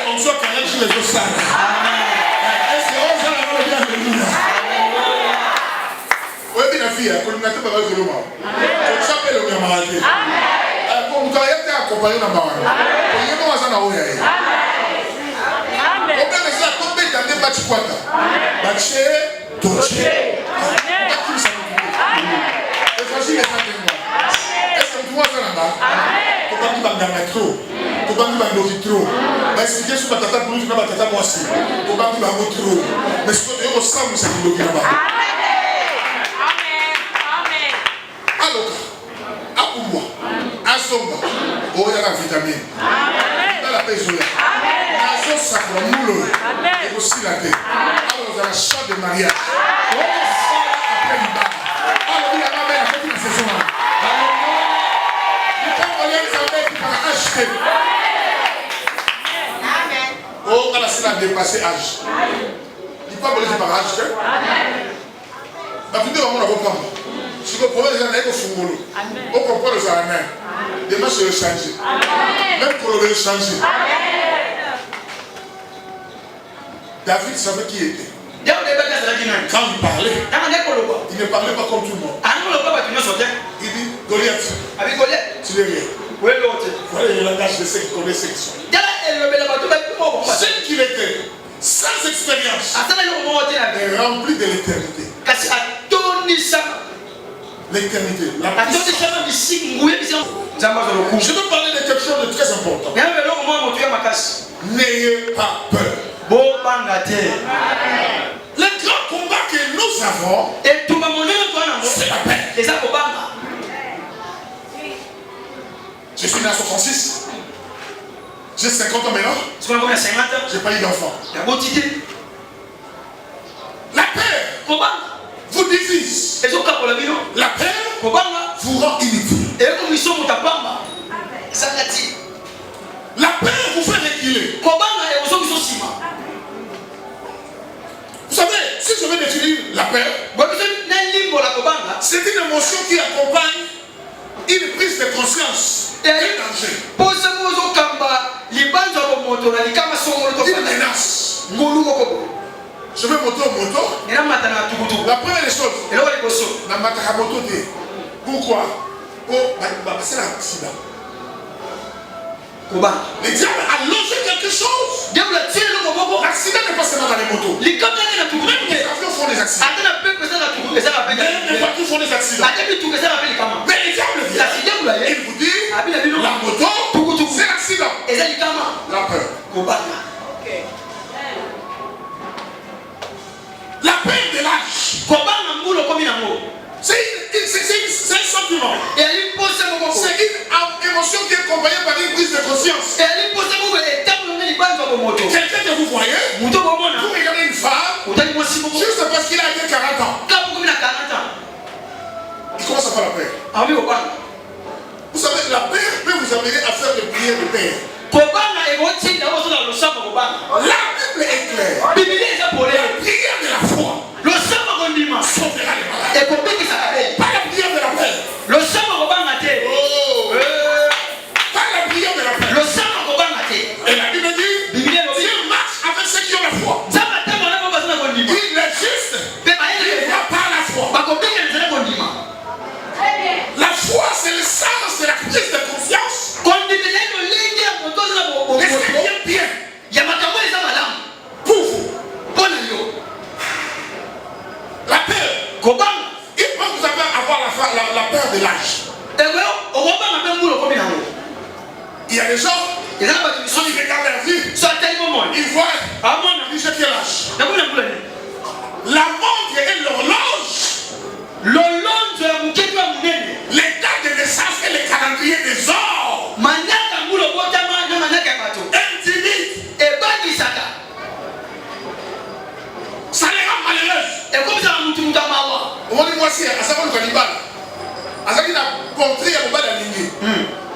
On soit quand même sur les autres salles. Est-ce que on va la bien de oui, bien la fille, quand on a été barré de l'homme. On s'appelle le camarade. Quand on a été accompagné dans la barre. On est dans la rue. On peut laisser la tomber dans des matchs quoi. Match, touché. Est-ce que tu vois ça là-bas? Tu vas dire que tu vas trop. Tu vas dire que tu vas trop. Mais si tu es sur ta tata, tu vas dire moi aussi. Tu vas dire que tu vas trop. Mais si tu es au sang, c'est qui est là-bas. Amen. Alors, à Oumwa, à Somba, il y a la vitamine. Il y a la paix. Il y a sacre, moule. Et aussi la paix. Alors, il y a la chambre de mariage. Après l'Iba. Alors, il y a la mère, la petite saison. Oh, quand la a dépassé âge. Il ne peut pas voler par âge. La plus de la monde a compris. Si vous prenez les années au Fungolo, on comprend les années. Demain, c'est le changer. Même pour le changer. David savait qui il était. Quand il parlait, il ne parlait pas comme tout le monde. Il dit Goliath. Tu l'es rien. Voilà le langage de ceux qui connaissent ce qu'ils sont. Ce qu'il était, sans expérience, est rempli de l'éternité. L'éternité, la puissance. Je veux parler de quelque chose de très important. N'ayez pas peur. Le grand combat que nous avons, c'est la paix. Je suis né en 66. J'ai 50 ans maintenant. Je n'ai pas eu d'enfant. La paix vous divise. La paix vous rend inutile. La paix vous fait reculer. Vous savez, si je veux définir la paix, c'est une émotion qui accompagne une prise de conscience. Un danger. Une menace. Je vais monter au moto. La première des choses, la moto. Pourquoi? C'est l'accident. Le diable a logé quelque chose. L'accident n'est pas seulement dans les motos. Même les avions font des accidents. Même les voitures font des accidents. Mais le diable vient. Il vous dit, la moto, c'est l'accident. La peur. La peur de l'âge. C'est un sentiment. C'est une émotion qui est accompagnée par une prise de conscience. Quelqu'un que vous voyez, vous regardez une femme, juste parce qu'il a été 40 ans. Il commence à faire la paix. Vous savez, la paix peut vous amener à faire des prières de paix. La Bible est claire. La prière de la foi sauvera les malades. Pas la prière de la paix. Pas la prière de la paix. Et la Bible dit, Dieu marche avec ceux qui ont la foi. Il est juste. Il va par la foi. La foi, c'est le sens de la prise de conscience. Laissez bien. Pour vous. La peur. Il faut que vous avez avoir la peur de l'âge. Il y a des gens qui regardent leur vie. Ils voient. Ils disent quel âge. La montre est l'horloge. Les dates de naissance et les calendriers des hommes. Intimide. Ça les rend malheureux. On dit moi aussi, à savoir le cannibale. À savoir qu'il a montré à Boba la lignée.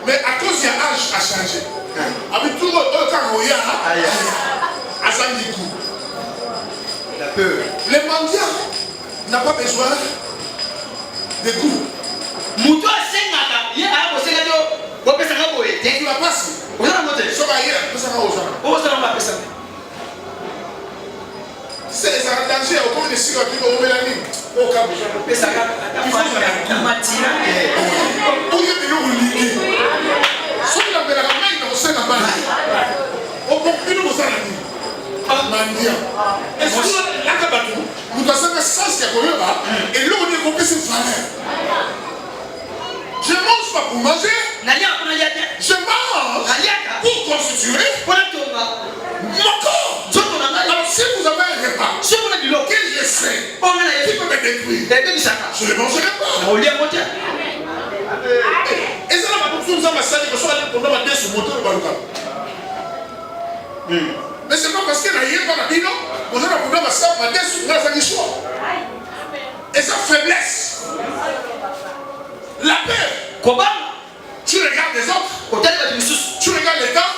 Mais à cause de l'âge a changé. Avec tout le monde, quand on y a, à Sandikou. La peur. Les mendiants n'ont pas besoin de goût. Tu vas passer. C'est un danger au cours de cigarettes qui vont mélanie. Au cas où il faut je mange pas pour manger. Je mange pour constituer mon corps. Alors si vous avez un repas que je sais qui peut me détruire, je ne le mangerai pas. Et ça n'a pas tout ça m'a sali que soit allé pour nous sur moteur baluka. Mais c'est pas parce que la hier pas la bino, on a un problème à ça, ma dessus dans sa histoire. Et sa faiblesse. La peur. Tu regardes les autres. Tu regardes les temps.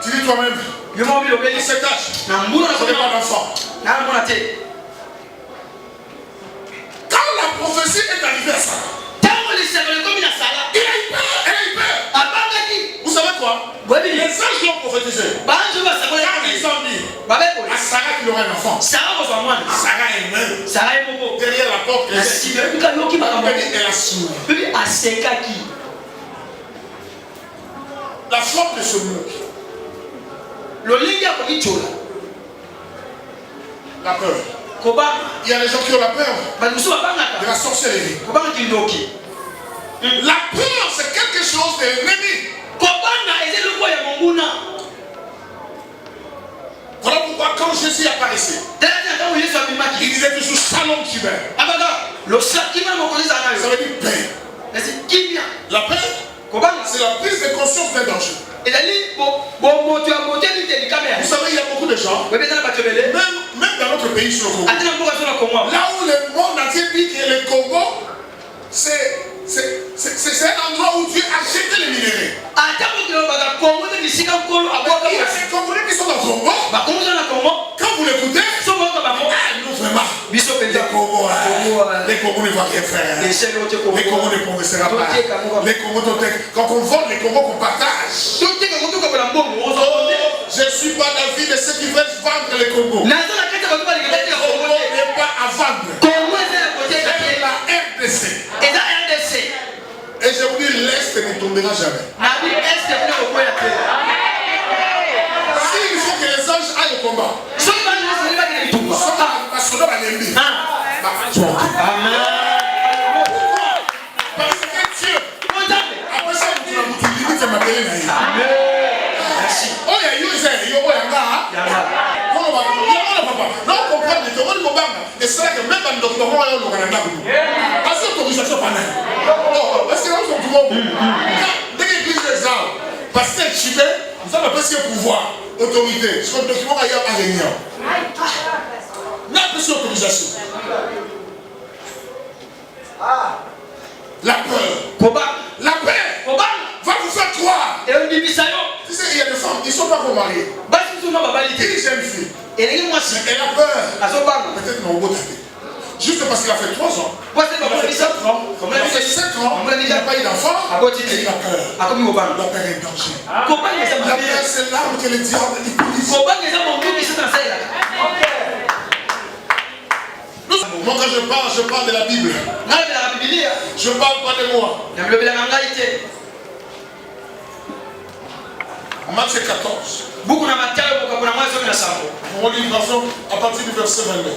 Tu dis toi-même. Cet âge. Je n'ai pas d'enfant. Quand la prophétie est arrivée à ça, il a eu peur. Elle a eu peur. Vous savez quoi? Les anges qui ont prophétisé. Quand ils ont dit à Sarah qu'il aurait un enfant. Sarah est même. Derrière la porte. Elle a souri. La forme de ce monde. La peur. Il y a des gens qui ont la peur de la sorcellerie. La peur, c'est quelque chose de l'ennemi. Voilà pourquoi quand Jésus apparaissait, il disait toujours Shalom Kiber. Ça veut dire paix. La paix, c'est la prise de conscience d'un danger. Vous savez, il y a beaucoup de gens, même dans notre pays sur le Congo, là où le monde entier dit que le Congo, c'est un endroit où Dieu a jeté les minéraux. Il y a ces Congolais qui sont dans le Congo. Quand vous l'écoutez, nous vraiment, les Congos ne vont rien faire. Les Congos ne progressera pas. Les Congos, quand on vole les Congos qu'on partage. Je ne suis pas d'avis de ceux qui veulent vendre les Congos. Le Congo n'est pas à vendre. C'est la RDC. Et je vous dis, l'Est ne tombera jamais. S'il faut que les anges aillent au combat, parce que Dieu, après ça, vous limite ma belle. Oh, il y a eu ça, il y a eu non, comprendre, et c'est vrai que même dans le doctorat, il y a parce que l'autorisation pas là. Parce que là, nous sommes dès qu'il prise des armes, parce que tu fais, nous avons presque pouvoir, autorité. Ce que le document a eu à réunion. N'a pas plus autorisation. La peur. La peur va vous faire croire. Tu sais, il y a pas qu'on marie. Une jeune fille. Elle a peur. Peut-être qu'on va juste parce qu'il a fait 3 ans. Il a fait 4 ans. Il a fait 5 ans. Il n'a pas eu d'enfant. Il a peur. La peur est danger. La peur, c'est l'arme que le diable utilise. Moi, quand je parle de la Bible. Je parle pas de moi. Matthieu 14. On lit une version à partir du verset 22.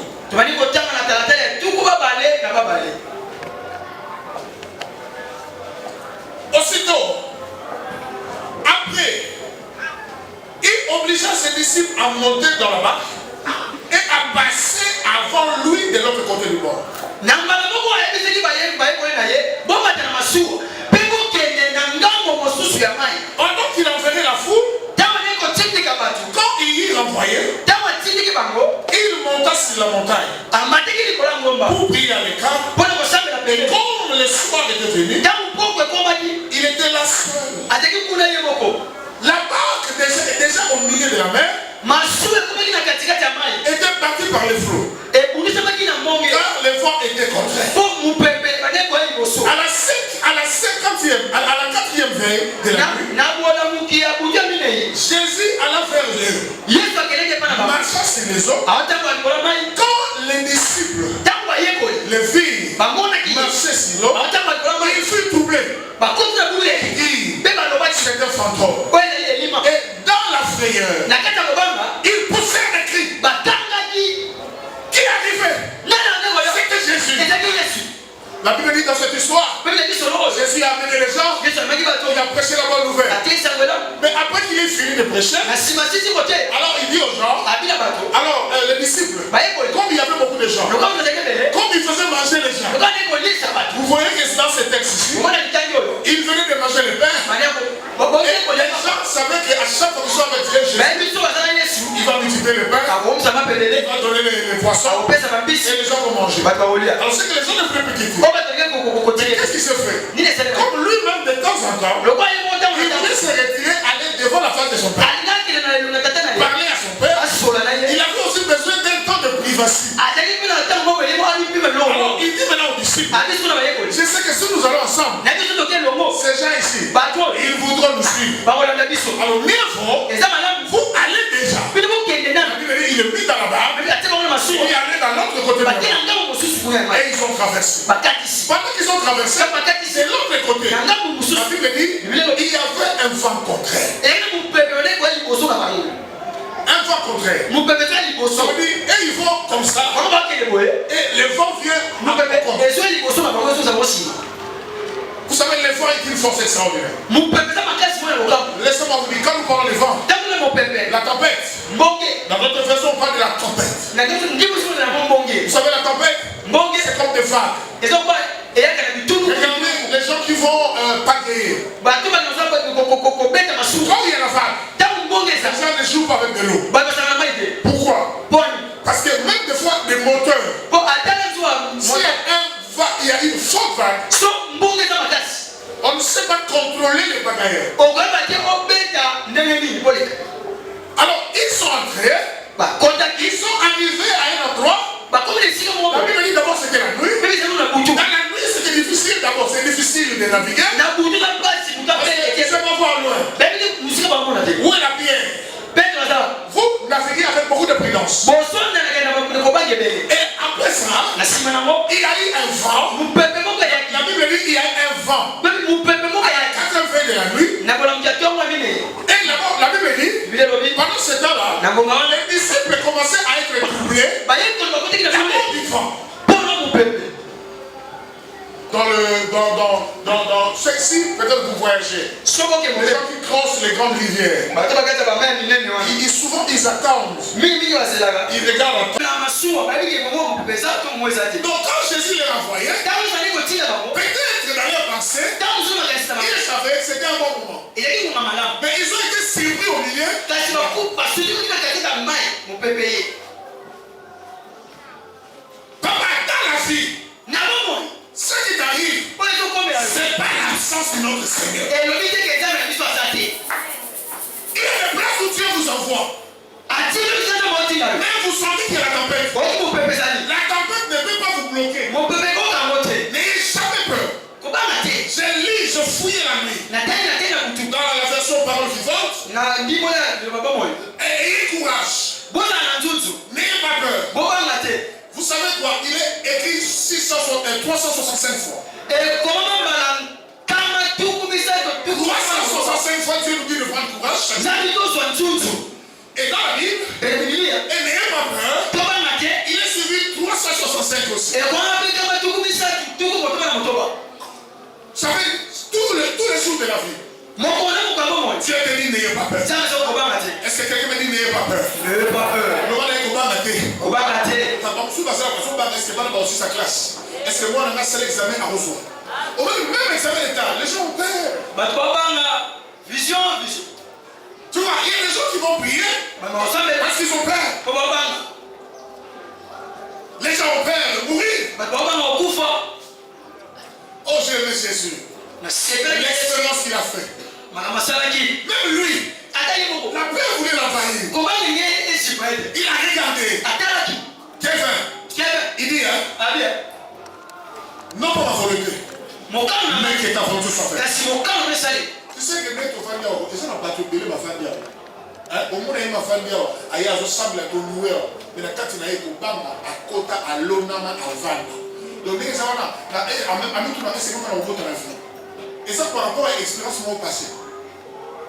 Aussitôt, après, il obligea ses disciples à monter dans la barque et à passer avant lui de l'autre côté du bord. Pendant qu'il enverrait la foule, quand il y renvoyait, il monta sur la montagne pour prier à l'écart. Et comme le soir était venu, il était là seul. La barque déjà au milieu de la mer était partie par les flots. Car le vent était contraire. À la 4e veille de la nuit, Jésus alla vers eux, marcha sur les eaux. Quand les disciples le virent marcher sur l'eau, il fut troublé. C'était un fantôme. Et dans la frayeur, ils poussèrent des cris. Qui arrivait? C'était Jésus. La Bible dit dans cette histoire, Jésus a amené les gens, il a prêché la bonne nouvelle. Mais après qu'il ait fini de prêcher, alors il dit aux gens, alors les disciples, comme il y avait beaucoup de gens, comme il faisait manger les gens, vous voyez que dans ce texte ici, il venait de manger le pain. Et les gens savaient qu'à chaque fois qu'ils sont avec Jésus, il va multiplier le pain, il va donner les poissons, et les gens vont manger. Alors c'est que les gens ne pouvaient plus quitter. Qu'est-ce qui se fait? Comme lui-même de temps en temps, il voulait se retirer, aller devant la face de son père, parler à son père. Il avait aussi besoin d'un temps de privacité. Alors il dit maintenant aux disciples, je sais que si nous allons ensemble, ces gens ici, ils voudront nous suivre. Alors mieux vaut, vous allez déjà. Il est mis dans la barre, il est allé dans l'autre côté de la barre. Et ils ont traversé. Pendant qu'ils ont traversé, c'est l'autre côté. La Bible dit, il y avait un vent contraire. Un vent contraire. Ça veut dire, et ils vont comme ça. Et le vent vient. Vous savez, le vent est une force extraordinaire. Laissez-moi vous dire, quand nous parlons de vent, la tempête. Dans notre version, on parle de la tempête. Vous savez, la tempête, c'est comme des vagues. Regardez les gens qui vont pagayer. Quand il y a la vague, les gens ne jouent pas avec de l'eau. Pourquoi? Parce que même des fois, des moteurs, s'il y a une forte vague, on ne sait pas contrôler les bagailleurs. Alors, ils sont entrés, ils sont arrivés à un endroit. La Bible dit d'abord c'était la nuit. Dans la nuit c'était difficile d'abord, c'est difficile de naviguer. Je ne sais pas voir loin. Où est la pierre? Vous naviguez avec beaucoup de prudence. Et après ça, il y a eu un vent. La Bible dit qu'il y a eu un vent. À la 4e veille de la nuit. Et d'abord, la Bible dit, pendant ce temps-là, les disciples commençaient à être troublés d'abord du vent. Dans ceci, peut-être vous voyagez. Les gens qui crossent les grandes rivières, souvent ils attendent. Ils regardent. Donc quand Jésus les renvoyait, peut-être dans leur pensée, ils savaient que c'était un bon moment. Mais ils ont été surpris au milieu. Papa, dans la vie, ce qui t'arrive, c'est pas l'absence de notre Seigneur. Il y a des places où Dieu Ayez courage. N'ayez pas peur. Vous savez quoi? Il est écrit 365 fois. 365 fois, Dieu nous dit de prendre courage. Et dans la Bible, et n'ayez pas peur, il est suivi 365 aussi. Vous savez, tous les jours de la vie, Dieu te dit n'ayez pas peur. Est-ce que quelqu'un me dit n'ayez pas peur? N'ayez pas peur. Est-ce que aussi sa classe? Est-ce que moi on a un seul examen à reçoit? Au même examen d'État, les gens ont peur. Vision. Tu vois, il y a des gens qui vont prier parce qu'ils ont peur. Les gens ont peur de mourir. Oh, j'ai aimé Jésus. L'expérience qu'il a fait. Même lui, la peur voulait l'envahir. Il a regardé. Kevin, il dit, non pas ma volonté, mais que ta volonté soit faite. Tu sais que mettre au Fandia, et ça n'a pas tout belé ma Fandia. Au moins, il m'a Fandia, il y a un semble à Tonoué, mais la carte n'a été au Bamba, à Kota, à Lonama, à Vanda. Donc, les gens, à tout le monde, c'est comme on vote à la vie. Et ça par rapport à l'expérience au passé.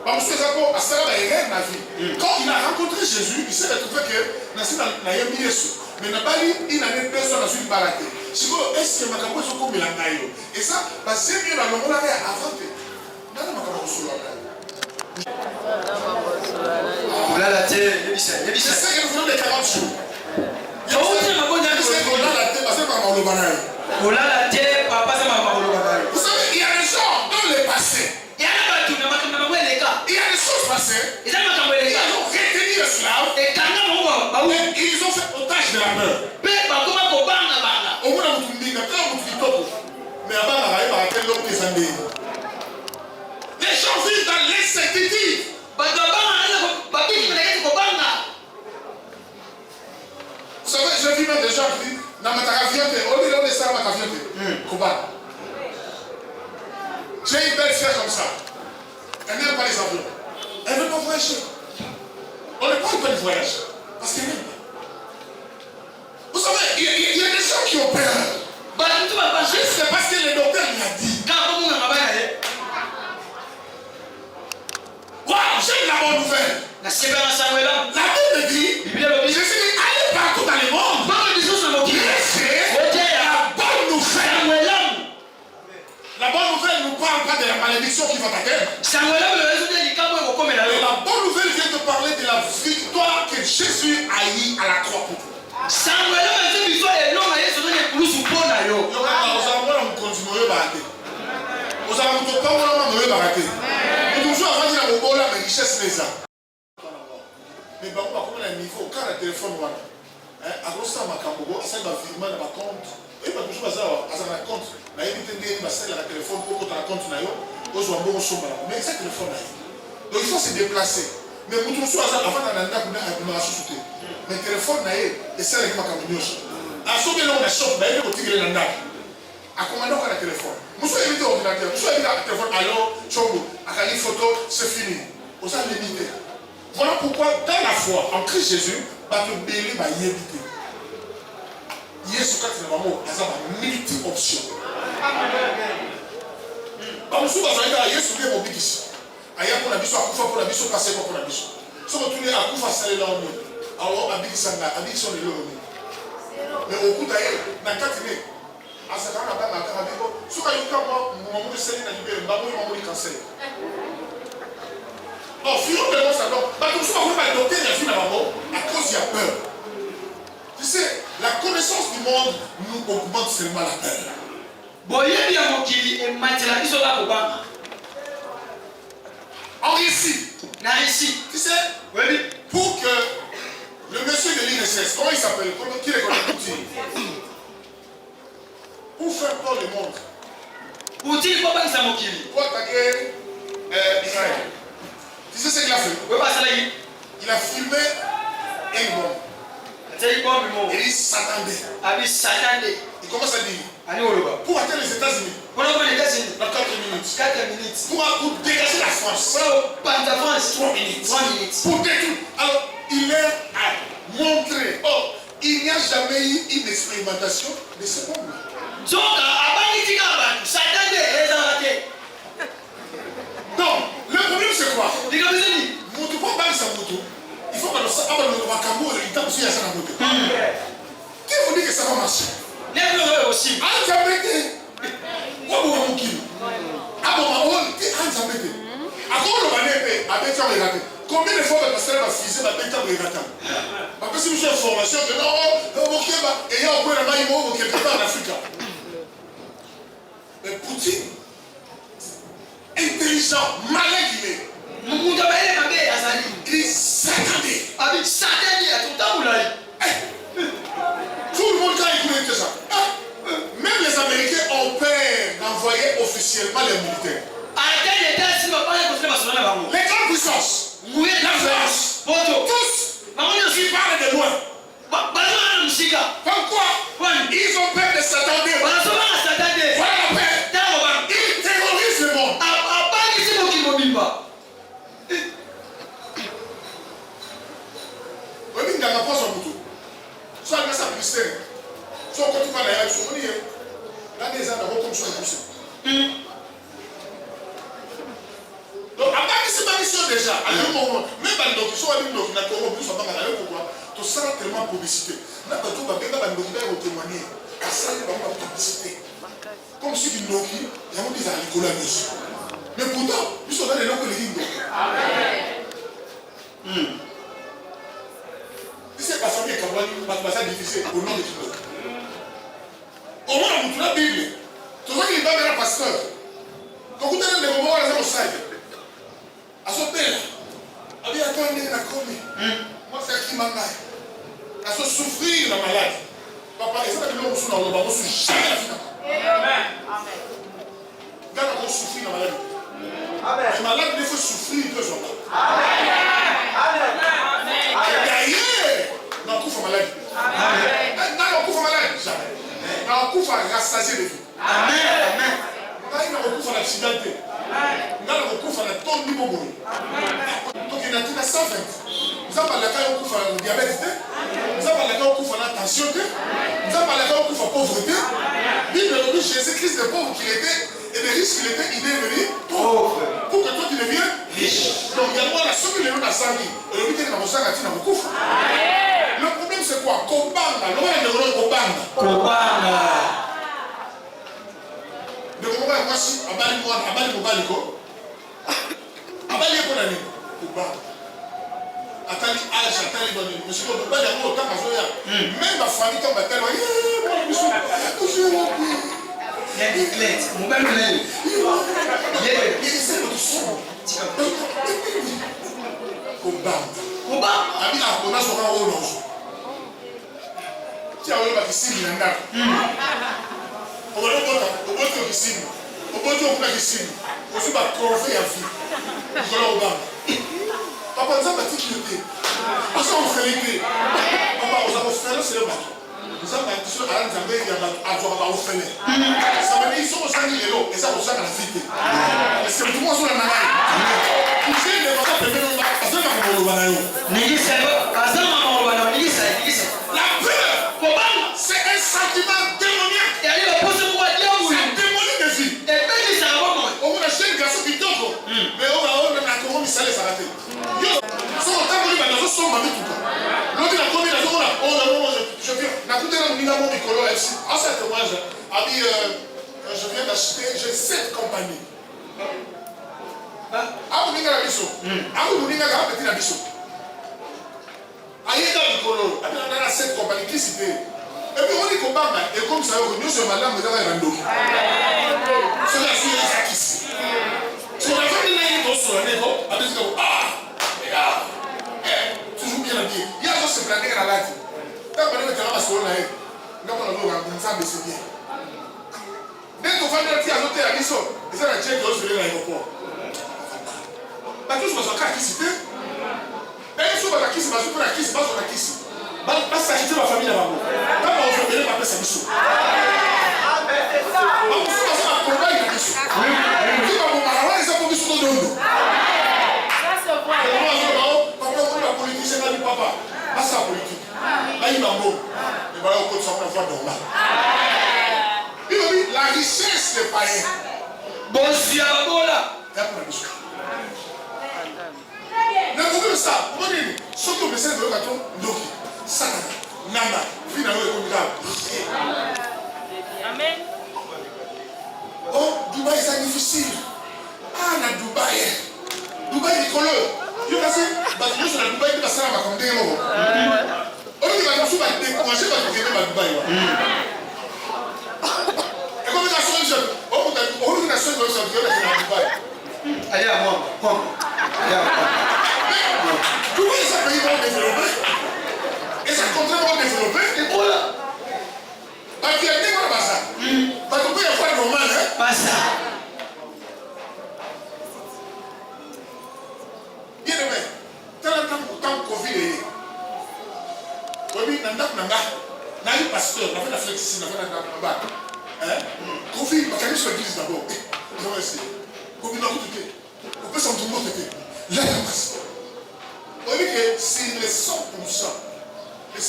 Parce que ça, à ça, il y a la vie. Quand il a rencontré Jésus, il s'est retrouvé que Nassim n'a pas mis Yesu. Mais n'a pas dit, il n'a même personne à suivre baraté. Si vous est-ce que ma capo est comme il a naïo. Et ça, c'est mieux dans le monde avant que. Nana ma capo sur la caille. Je sais que vous avez 40 jours. Vous savez, il y a des gens dans le passé. Il y a des choses passées. Ils ont retenu les slaves. Et ils ont fait otage de la peur. Au moins, vous me dites, mais avant, les gens vivent dans l'incertitude. Vous savez, j'ai vu même des gens qui disent, dans ma caraviante, au lieu de ça, ma caraviante, j'ai une belle sœur comme ça. Elle n'aime pas les avions. Elle ne veut pas voyager. On ne parle pas de voyage. Parce qu'elle n'aime pas. Vous savez, il y a des gens qui ont peur. Juste parce que le docteur lui a dit. Waouh, j'ai la bonne nouvelle. La Bible dit, Jésus dit, allez partout dans le monde. Laissez la bonne nouvelle. La bonne nouvelle ne nous parle pas de la malédiction qui va t'atteindre. La bonne nouvelle vient te parler de la victoire que Jésus a eue à la croix pour toi. Mais par contre, à niveau, quand le téléphone va, à grosse makambo, ça va virement dans ma compte. Et pas toujours ça, à sa compte. Na éviter de passer la téléphone pour que tu compte na yo, aux jambons sombre. Mais ça téléphone là. Donc il faut se déplacer. Mais vous tous ça avant d'anda kuna abima sous. Mais téléphone na et ça avec makambo nyosho. A sobe là on a shop, na yeko tigre na ndako. A commandant kwa téléphone. Muso éviter ordinateur, muso éviter téléphone allo, chongo, akali photo, c'est fini. Aux ça limité. Voilà pourquoi dans la foi en Christ Jésus, pas te béli ba yébité. Yesu kati na mamo azaba multi option. Ba musuba zaida Yesu ndiye mobikisi. Aya pona biso akufa pona biso passer pona biso. Soko tuli akufa sale la oni. Awo abikisa nga abikisa ni loni. Mais okuta ye na kati ne. Asaka na ba na biko. Soka yuka mo mo sele na libere mbamo mo cancer. Oh, filo de ça donc. Ba musuba ko ba docteur ya fina babo à cause il y a peur. Tu sais, la connaissance du monde nous augmente seulement la peur. En récit. Tu sais, pour que le monsieur de l'INSS, comment il s'appelle? Qui les connaît? Pour faire peur le monde. Pour attaquer Israël. Tu sais ce qu'il a fait? Il a filmé un bombe. Et il s'attendait. Il commence à dire pour atteindre les États-Unis, dans 4 minutes. minutes. 4 minutes. Pour dégager la France. Pas de France. 3 minutes. 3 minutes. Pour détruire. Alors, il leur a montré. Oh, il n'y a jamais eu une expérimentation de ce monde-là. Donc, donc, le problème c'est quoi? Il faut que le Wakambo et le aussi à sa moto. Qui vous dit que ça va marcher? aussi. Combien de fois le pasteur va fixer la bête à Brigata? Parce que si vous avez une formation, que non, et il y a au point de maïmo quelque part en Afrique. Mais Poutine, intelligent, malin qu'il est. Il est satané. Tout le monde quand il écoute ça. Même les Américains ont peur d'envoyer officiellement les militaires. Les grandes puissances. La France. Tous. Ils parlent de loin. Pourquoi? Ils ont peur de s'attendre. Voilà la paix. Ils terrorisent le monde. Oui, mais il n'y a pas son bouton. Soit il y a sa publicité. Soit quand tu vas là, il y a là des gens d'abord comme ça poussé. Donc, à part que c'est ma mission déjà, à un moment, même dans le soit une doc, n'a pas plus à parler pourquoi tout ça tellement publicité. N'a pas tout, va bien dans le document au témoigner. À ça, il va pas publicité. Comme si il nous dit, il y a un des alcooliques. Mais pourtant, ils sont dans les locaux les lignes. Si c'est la famille qui va ça difficile au nom de Dieu. Au moins, on a la Bible. Tu vois qu'il va vers un pasteur. Quand vous avez des moments où on s'aide. À son père, il y a un la commis. Moi, c'est qui m'a dit. À se souffrir la maladie. Papa, et ça, nous sommes dans le bas, nous sommes jamais la fin. Amen. Quand on souffre la maladie. Les malades, il faut souffrir deux ans. Amen. D'ailleurs, dans le coup, il faut maladie. Dans le coup, il faut maladie. Jamais. Dans le coup, il faut rassasier les vies. Amen. Quand il y a un coup, il faut l'accidenté. Dans le coup, il faut la tonne du bobo. Donc, il y a une 120. Vous avez parlé quand il faut le diabète. Vous avez parlé quand il faut la tension. Vous avez parlé quand il faut la pauvreté. Bible dit Jésus-Christ est pauvre qu'il était et le riche qu'il était, il est devenu pauvre. Pour que toi tu deviennes riche. Donc, il y a moi la somme de la santé. Et le but est de la santé à beaucoup. Le problème c'est quoi? Kobanga. Le problème est Kobanga. Kobanga. Le moment où voici Abali Mobaliko. Abali est pour l'année. Kobanga. Attali âge, attali bonne. Monsieur Kobanga, il y a autant à Zoya. Même ma famille tombe à tel. Il y a des clés. Mon père me l'a dit. Il essaie de son. Kobanga. Ami a kona soka o lonzo. Ti awo ba kisimi na ndako. Obolo kota, obolo kisimi. Obolo kota kisimi. Osi ba trophée ya vie. Obolo Obanga. Papa nza ba tikilité. Asa on fait l'été. Papa osa ko faire c'est le bateau. Nous avons dit sur Alain Zambé il y a un jour à offrir. Ça veut dire ils sont au sein de l'eau et ça au sein de la cité. Est-ce que tout le monde sur la nanaï? Vous savez les gens qui viennent là, parce que nous avons le banayo. La peur, c'est un sentiment démoniaque. C'est démonique de vie. On a acheté un garçon qui tombe. Mais on a comment il s'allait s'arrêter. Son temps il va dans son mamie tout cas. L'autre a commis la zone là. Je viens. La coûté là nous avons Nicolo FC. En cette moi je viens d'acheter, j'ai 7 compagnies. Ah vous venez à la biso. Ah vous venez à la petite la biso. Aïe dans Nicolo. Ah bien on a 7 compagnies qui cité. Et puis on dit qu'on parle et comme ça nous sommes madame de la rando. C'est la fille de Sakis. Sur la famille là il est sur le niveau. Après toujours bien habillé. Il y a ce plané à la vie. Quand on est dans la soirée là, quand on a vu ça mais c'est bien. Dès qu'on va dire à l'hôtel à Bissau, et ça la tient que sur l'aéroport. Bah tout ce cas qui cité. Et sur la kiss, bah sur la kiss, bah sur la kiss. Bah ça quitter la famille là-bas. Quand on veut venir après ça Bissau. Ah mais c'est ça. Bah on se passe à Corbeil à Bissau. bayi bango. Mais voilà au côté de sa voix normale. Il dit la richesse des païens. Bon, si à la bola. Ne pouvez ça. Vous voyez, ce que vous essayez de faire, donc, ça, Nana, finalement, Amen. oh, Dubaï, c'est difficile. Ah, na Dubaï. Dubaï, est collé. Je pense que nous sommes à Dubaï, nous sommes à Condé. On dit que nous sommes à décourager parce que nous sommes à Dubaï. Et comme nous sommes jeunes, on dit que nous sommes à Dubaï. Allez à moi. Allez à moi. Dubaï, c'est un pays bon développé. Et c'est un continent bon développé. Et voilà. Parce qu'il y a des gens comme ça. Parce qu'on peut y avoir normal, hein. Pas ça. Bien aimé, tant Covid est. Oui, n'a eu pasteur, n'a fait la flexion, n'a fait la bas. Covid, ma carrière sur l'église d'abord. Non, c'est. Covid n'a pas été. On peut s'en tourner. Là, on dit que si les 100%, les 90%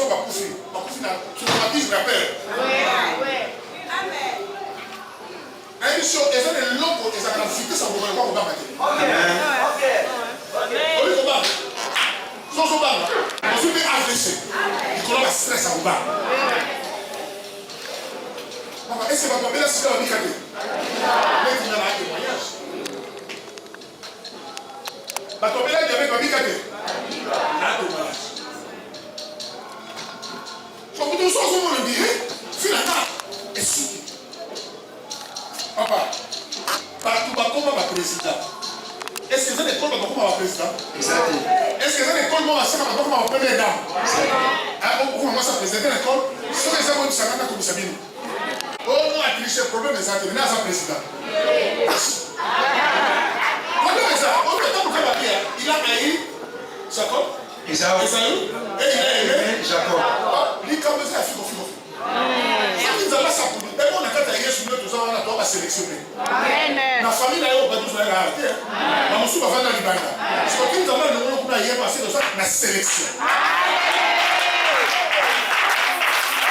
va coucher. Va coucher dans le traumatisme la peur. Oui. Amen. Une chose, ils ont des locaux, ils ont l'amphité, ça ne va pas au bas. Ok. On dit au bas. Sans au bas, on se met agressé. Il commence à stress au bas. Papa, est-ce que votre belle sœur a dit qu'elle est? Mais il y a un témoignage. Votre belle sœur a dit qu'elle est? Un témoignage. Je vous dis, on le dirait, finalement, et si. Papa, partout, comment va président? Est-ce que vous avez l'école comment va président? Exactement. Est-ce que vous avez l'école comment va première dame? Comment ça président l'école? Ce que ça va nous faire comme ça. Oh non, à tricher, le problème est ça, tu es là, ça président. Problème est ça, on peut pas vous dire, il a haï Jacob. Esaü. Et il a aimé Jacob. Il comme ça, il faut. Nous allons s'appuyer. Et on a quand il y a sur nous, on a tout à sélectionner. La famille n'a pas besoin de l'arrêter. Mais on va faire dans l'Ibanda. Ce que nous avons, nous avons passé de ça, la sélection.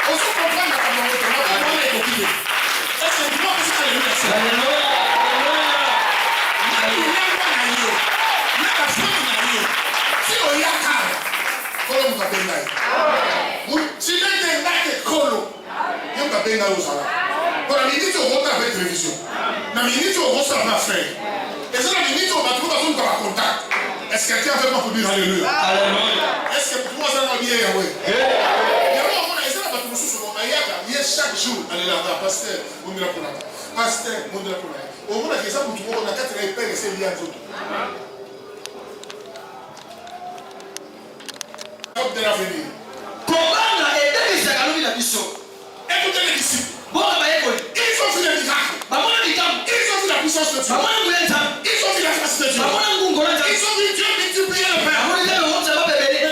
On se comprend la communauté, on est occupé. Est-ce que tu vois que c'est alléluia? Si on y a carré, comment vous appelez là? Si vous avez colo, vous appelez là où ça va. Pour la minute, on rentre avec télévision. La minute, on rentre avec frère. Et c'est la minute, on va trouver dans un contact. Est-ce que quelqu'un a fait pour dire alléluia? Est-ce que pour moi, ça va bien, Yahweh? Chaque jour, allez là, pasteur, on dit la pour la pasteur, on dit la pour la. Au moins, il y a ça pour tout le monde, on a quatre répères et c'est lié à tout. De l'avenir. Comment aider les agalons de la mission? Écoutez les disciples. Bon, ils ont vu les miracles. Ils ont vu la puissance de Dieu. Ils ont vu la grâce de Dieu. Ils ont vu Dieu multiplier le pain. Mais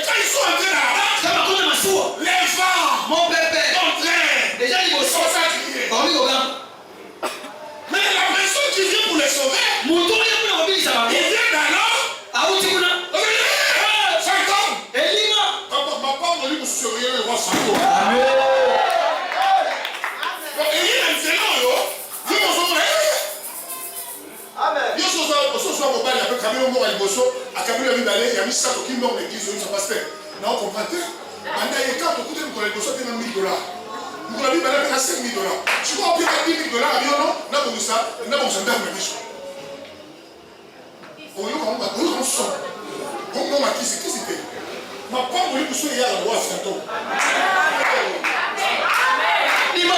quand ils sont entrés là-bas, les vents, mon pépé, déjà ils vont s'encrier. Mais la personne qui vient pour les sauver, il vient d'alors. Fantôme. Ma part on dit que je suis le roi Fantôme. Et il y a un zélo, il y a un zélo. Amen. Il y a un zélo, il y a un camion mort à l'Ibosso, à Kabila Vidalé, il y a mis ça qui mort l'église, il y a un pasteur. Non, vous comprenez? Maintenant, il y a quand on coûte pour l'Ibosso, il y a $1000. Vous avez dit, il y a $5000. Je crois qu'il y a $10,000, non, non, ça, non, on s'en donne le riche. On y a un son. On m'a dit, qui c'était? Ma part, on dit que il y a le roi Fantôme. Ils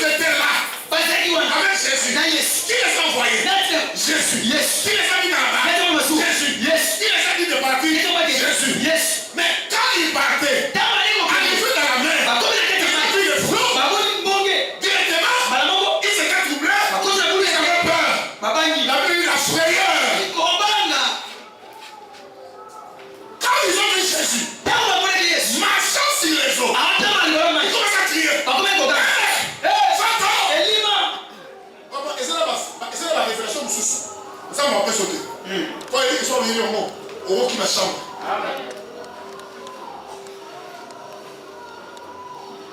étaient là. Avec Jésus. Qui les a envoyés? Jésus. Qui les a mis dans la barre? Jésus. Qui les a dit de partir? Jésus. Mais quand ils partaient, arrivé dans la mer, ils ont pris le flot. Directement, ils s'étaient troublés. Ils avaient peur. Ils avaient eu la frayeur. Quand ils ont vu Jésus, marchant sur les eaux, ils commencent à crier. Et c'est la révélation de ce. Ça m'a fait sauter. Quand il dit qu'ils sont venus au monde, au roi qui m'a chambre.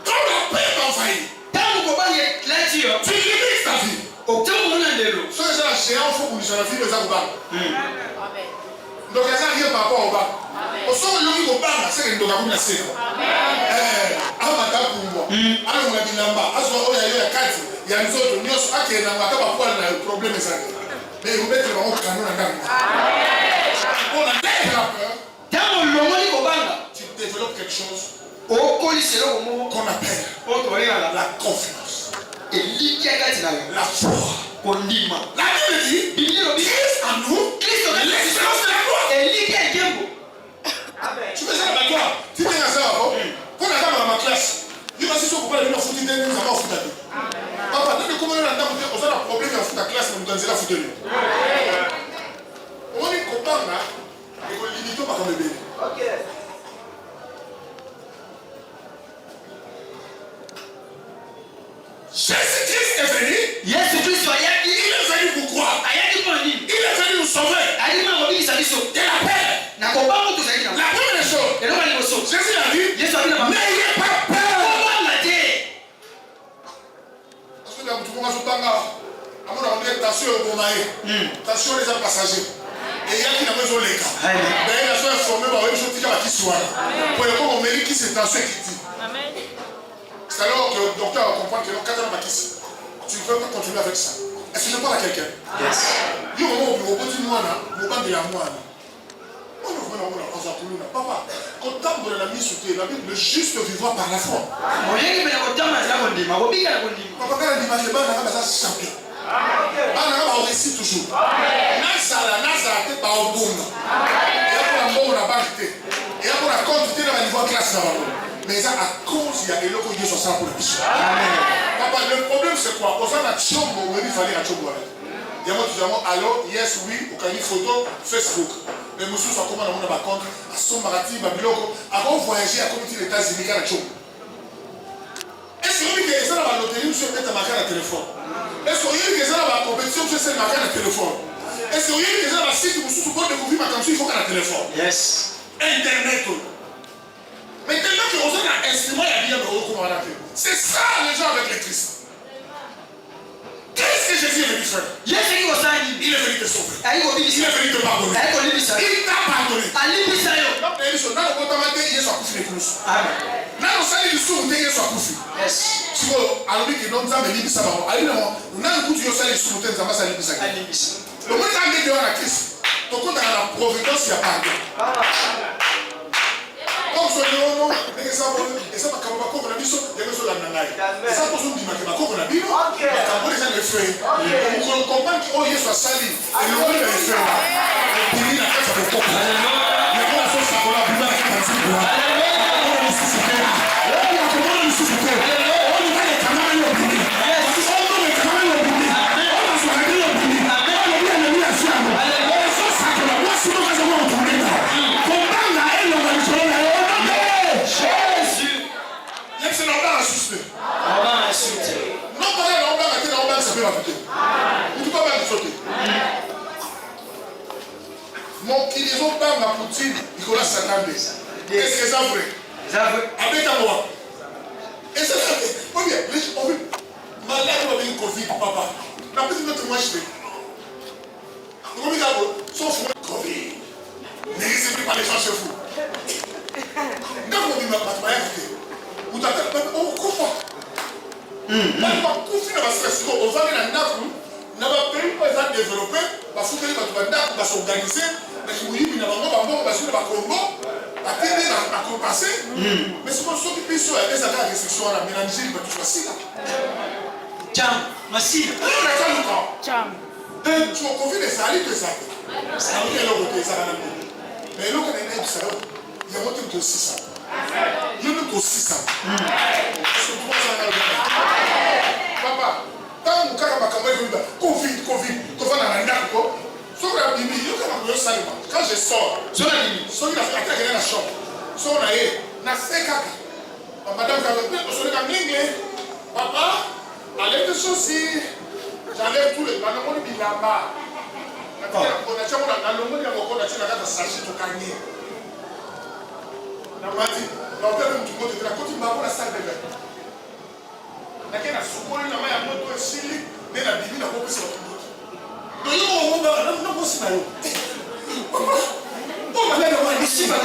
Quand la paix t'envahit, tu limites ta vie. Ce que j'ai la géant, il faut que la vie les a coupés. Donc, il n'y a rien par rapport au bas. Au son de l'homme au bas, c'est que nous avons la série. Ah, madame, pour moi. Ah, on a dit là-bas. Ah, il y a eu la carte. Il y a une autre. Nous avons dit que nous avons pas le problème. Mais vous mettez le canon en gamme. On a la peur. Tu développes quelque chose qu'on appelle la confiance. La foi. La Bible dit, Christ en nous, l'excellence de la gloire. Tu fais ça dans la gloire. Tu fais ça avant. Quand on a dans ma classe, il va se couper la foutre nous avons foutu la vie. Papa, dès que comment on a un problème à foutre la classe, nous avons la foutre lui. On est content là, et qu'on limite pas comme le bébé. Jésus-Christ est venu. Il est venu pour quoi? Il est venu nous sauver. De la paix. La première chose, Jésus a dit, n'ayez pas peur. Parce que tout le monde a attention les passagers. Et il y a qui n'a pas besoin de l'écart. Mais il a besoin d'informer par une chose qui soit. Pour le moment, on mérite qui c'est tension qui dit. C'est alors que le docteur va comprendre que quand on a tu ne peux pas continuer avec ça. Est-ce que je parle à quelqu'un? Yes. Il y a un moment où on dit moi, on va dire à moi. Papa, quand on de la mise sous terre, la Bible, le juste vivra par la foi. Papa, quand on dit que c'est champion. On réussit toujours. Nazala, t'es pas au bon. Et après la mort, on a barrité. Et après la quantité de la niveau classe. Mais ça, à cause, il y a des locaux qui sont ça pour la mission. Papa, le problème c'est quoi? Au sein de la chambre, il fallait la chambre. Il y a moi tout d'abord, alors, yes, oui, au cas photo, Facebook. Mais monsieur, soit comment on a pas compte, à son marathi, Babiloko, avant de voyager à comité des États-Unis, à la chambre. Est-ce que vous avez ça dans la loterie, monsieur, peut-être marqué à la téléphone? Est-ce que vous avez ça dans la compétition, monsieur, c'est marqué à la téléphone? Est-ce que vous avez ça dans la site, monsieur, pour découvrir ma canson, il faut qu'à la téléphone? Yes. Internet. Mais tellement que vous avez un instrument, il y a bien de recours. C'est ça les gens avec les Christ. Qu'est-ce que Jésus est venu faire? Il est venu te sauver. Il est venu te pardonner. Il t'a pardonné. Donc, il est dans le botamaté, il est sur la couche de plus. Dans le salut du sourd, il est sur la couche. Si vous avez dit que nous avons dit ça, nous avons dit que nous avons dit que nous avons dit ça. Le moment où nous avons dit que Christ, donc on a la providence, il y a pardon. Comme ce non, et ça va comme on a mis sur la nangaï. Et ça pose une dimanche, comme on a mis, on a les feuilles. On comprend qu'il y a soit sali, et le monde est fait. Et puis il a fait ça pour comprendre. Mais quand on fait ça pour la bouille, on a fait ça. On a suscité. On a suscité. On y va les camarades au public. On va les camarades au public. On va se régler au public. On va bien le dire à moi. Et ça, ça que la voix, sinon, on va se voir au public. Comprendre la haine, on va le faire. Jésus! C'est normal à suspect. Non, pas là, on va arrêter là, on va s'appeler la vérité. Vous ne pouvez pas me sauter. Mon qui disons pas ma poutine, Nicolas Sakandé. Est-ce que c'est vrai? Avec ta voix. Et c'est ça. Oh bien, on veut. Malade, on va venir Covid, papa. La petite notre moi je fais. Comment il y a sauf Covid. N'hésitez pas les gens chez vous. Quand on dit ma patrie, vous t'attendez même au confort. Même pas conflit dans la stress. On va aller dans le n'a pas pays pas développé, parce que les gens vont s'organiser, mais ils vont Congo, à télé, à compasser. Mais c'est pour ceux qui puissent aider à la restriction à la mélanger, il va tout choisir. Tiens, merci. Tiens. Tu as confié des alliés de ça. Ça a été l'autre côté, ça va l'autre. Mais l'autre côté, ça va. Il y a autre que 600. Il y a autre que 600. Papa, tant que Covid, quand je sors, la chambre, madame, papa, allez de ceci, j'enlève tous les Na mati, na hotel mtu mmoja tena koti mbao na salle de bain. Lakini na sokoni na maya moto esili, nena bibi na kopesa watu mmoja. Ndio hiyo ngomba na bosi na yo. Bon, mais là, on ici, ça va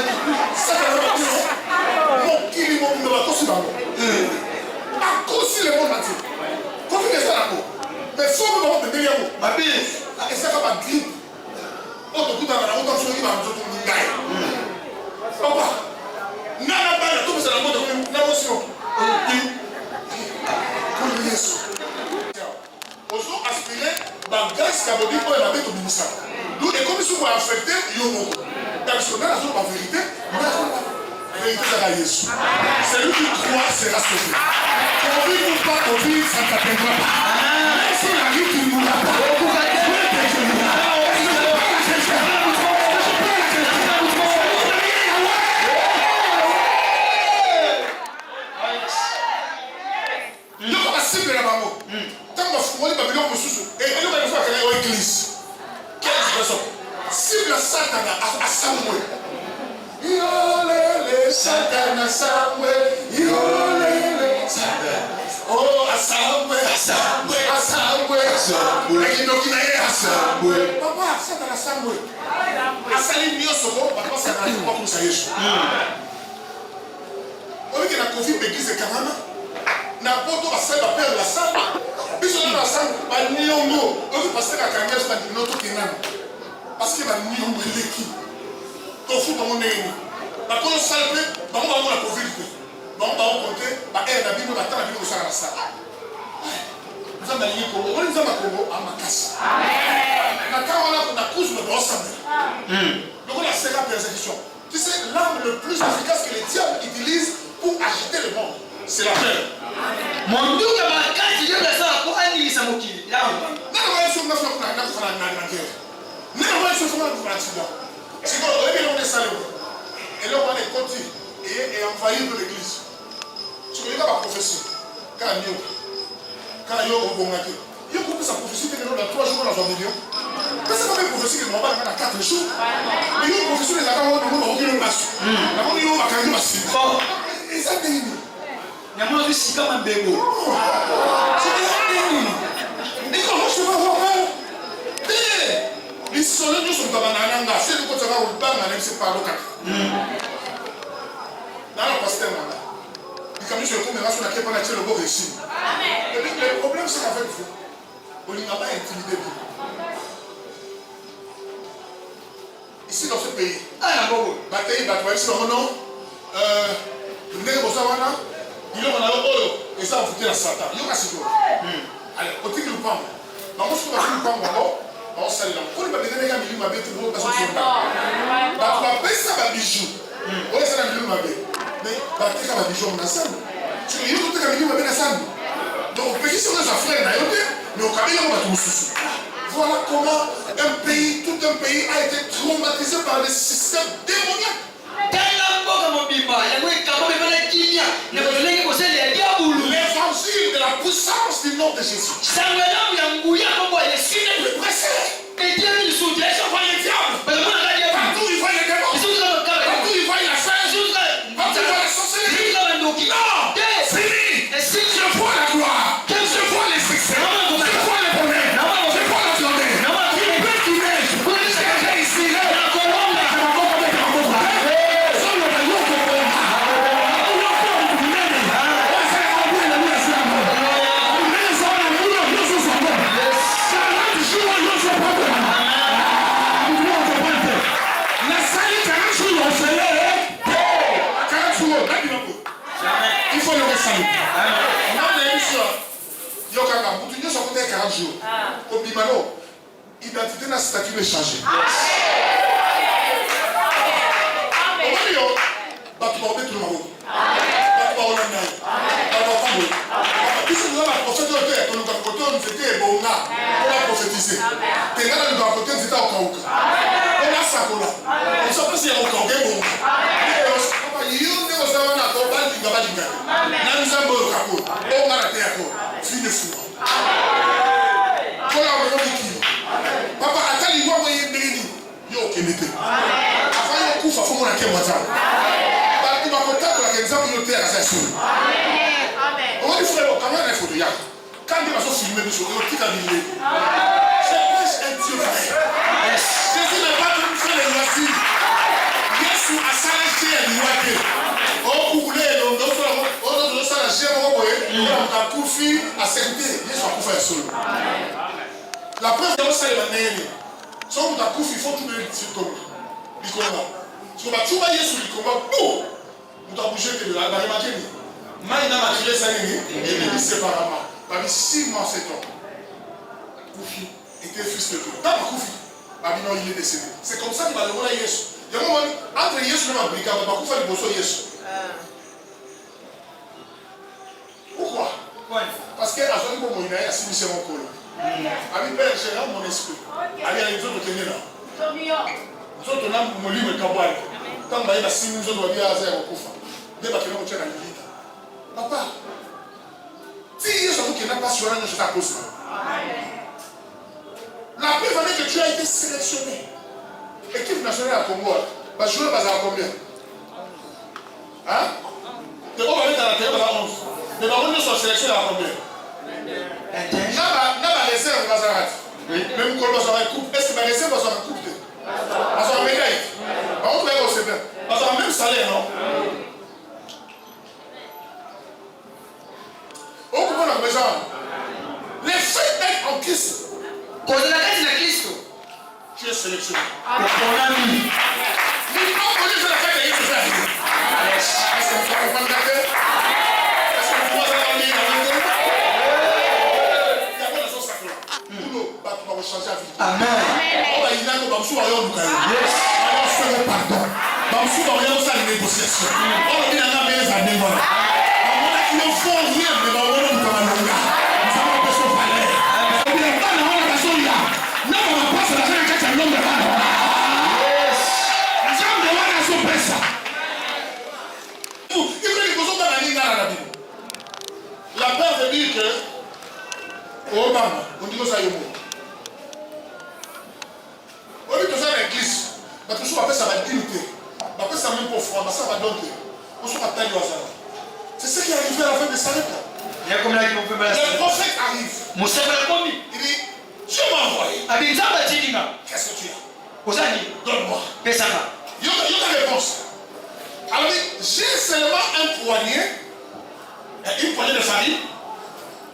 mon kili mon ndo bakosi bango. Akosi le monde entier. Kofi ne sala ko. Mais faut me demander de yamo. Ma bille, ça va pas grip. On te kuta na on so iba mtoto ngai. Papa. Nana bana to ça la mode na motion. Pour Yesu. Ozo aspirer ba grâce ka bodi ko na beto bimisa. Nous et comme si vous affecté yo personnel à la vérité, la vérité de Jésus. Celui qui croit sera sauvé. Convive ou pas convive, ça ne t'atteindra pas. Même si la vie tu ne mourras pas. Le principe de la maman. Tant que vous voulez, vous allez sous. Et nous allons faire une église. Quelle raison? Cible Satana à Samuel. Yolele Satana Samuel. Yolele Satana. Oh à Samuel. À Samuel. Et qui donc il a Samuel. Papa Satana Samuel. À Salim Niosobo, papa Satana il pas comme ça Yesu. On dit que la Covid l'église de Kanana. N'importe quoi ça va perdre la salle. Puis on a la salle. Pas niongo. On dit passer la caméra c'est pas notre Kenan. Parce que la nuit on est l'équipe. Ton fou dans mon nez. La colo salve, on va la Covid. On va compter, la Bible va attendre la Bible sur la salle. Nous avons gagné Congo. On nous a Congo à ma casse. La carola on a cousu le brossard. Donc on a serré la persécution. Tu sais, l'arme le plus efficace que les diables utilisent pour agiter le monde, c'est la peur. Mon Dieu, quand il y a ça, pour aller ça moquille. Là, non, on a accident. Si on est salé, et là on est continu et envahir l'église. Tu regardes la prophétie. Quand il y a un bon matin, il y a sa prophétie qui est dans 3 jours dans un million. Mais c'est pas une prophétie qui est dans 4 jours. Mais il y a une prophétie qui est dans le monde qui est dans le monde. Et ça dit. Il y a moins de 6 comme un bébé. Et comment je vais voir? Les soleils nous sont dans la c'est le côté où le bain n'a pas par le cas. Dans le pasteur, il comme je retourne sur la quête pour le beau récit. Le problème c'est qu'avec vous, on n'a pas intimidé vous. Ici dans ce pays, bataille, bataille, ici dans le nom, il y a et ça, vous la Satan. Il y a un Satan. Allez, au titre du pan. Dans mon souvenir, le pan, on s'est là. Pour les babés, les gars, ils m'ont dit que vous avez bah, tu vas payer ça, ma bijou. On est là, ils m'ont dit. Mais, bah, tu as bijou, on a ça. Tu veux dire que tu as bijou, on a ça. Donc, au pays, si on a sa frère, mais au Cameroun, on va tout sous. Voilà comment un pays, tout un pays a été traumatisé par des systèmes démoniaques. L'évangile de la puissance du nom de Jésus. Le pressé. Partout il voit les démons. Partout il voit la faim. Partout il voit la sorcellerie. Non, fini. Je vois la gloire. Je vois les succès. Je vois les problèmes. Je vois la journée. Tu peux tout mettre. J'ai ici. Il faut le ressaler. Il y a 40 jours. Au Bimano, l'identité de la statue est changée. Papa, attends, il va envoyer une yo, qui m'était. Avant, il y a un coup, il faut qu'on ait un que nous avons noté à la session. Amen. On dit frère, quand même, il faut dire. Quand ils vont filmer, ils vont dire qu'il y a c'est un Dieu vrai. Jésus n'est pas venu faire les loisirs. Jésus a salagé les loisirs. Oh, vous voulez, on doit salager, on a Koufi à Saint-Denis. Jésus a Koufi à Solo. La preuve de ça est la même. Si on a Koufi, il faut tout le combat. Du combat. Si on va tout bailler sur le combat, boum! On doit bouger que de la remarquer. Maïna m'a tiré ça et il dit séparément. Parmi 6 mois, 7 ans. Koufi était fils de Dieu. Tant que Koufi, Babylone, il est décédé. C'est comme ça qu'il va le voir à Yesu. Il y a un moment, entre Yesu et le brigade, il va faire le bosso Yesu. Pourquoi? Parce qu'à ce moment, il a assimilé mon colo. Avec Père, j'ai là mon esprit. Avec les autres qui sont là. Nous autres, on a mon livre de Kaboual. Tant que assimilé, nous autres, on va dire à Zéro Koufa. Dès que nous sommes dans l'île. Papa, si Yesu n'a pas sur un je t'accuse. La preuve est que tu as été sélectionné. Équipe nationale à Congo, va jouer à combien? Hein? Tu vas aller dans la télé à 11. Mais par contre, nous sommes sélectionnés à combien? N'a pas réserve, même quand on va une coupe, est-ce que ma réserve va avoir une coupe? Parce qu'on a une médaille. Par contre, c'est bien. Parce qu'on a le même salaire, non? Au cours de la maison, les faits d'être en Christ. Quand on a la Christ, tu es sélectionné. on a mis. Mais non, on est sur la fête de Jésus. Est-ce que vous comprenez la fête? Est-ce que vous pouvez aller en ligne avec nous? Il y a quoi dans ce sac-là? Nous, on va changer la vie. Amen. On va y aller, on va nous aller au Lucaï. On va faire pardon. On va nous aller à la négociation. On va venir à la maison. Il ne faut rien, mais on va nous faire un longa. Nous avons besoin de parler. On va pas dans la maison là. Non, on va pas se la faire avec un homme de parole. Nous avons besoin de son pesa. Il faut que nous soyons dans la ligne à la Bible. La peur veut dire que au Obama, on dit que ça y est. On dit que ça est l'église. Parce que je vais ça va dignité. Je vais ça même pour froid. Ça va donc. On se va tailler au hasard. C'est ce qui est arrivé à la fin de Sarep. Le prophète arrive. Il dit, Dieu m'a envoyé. Qu'est-ce que tu as? Donne-moi. Il y a une réponse. Alors il dit, j'ai seulement une poignée de farine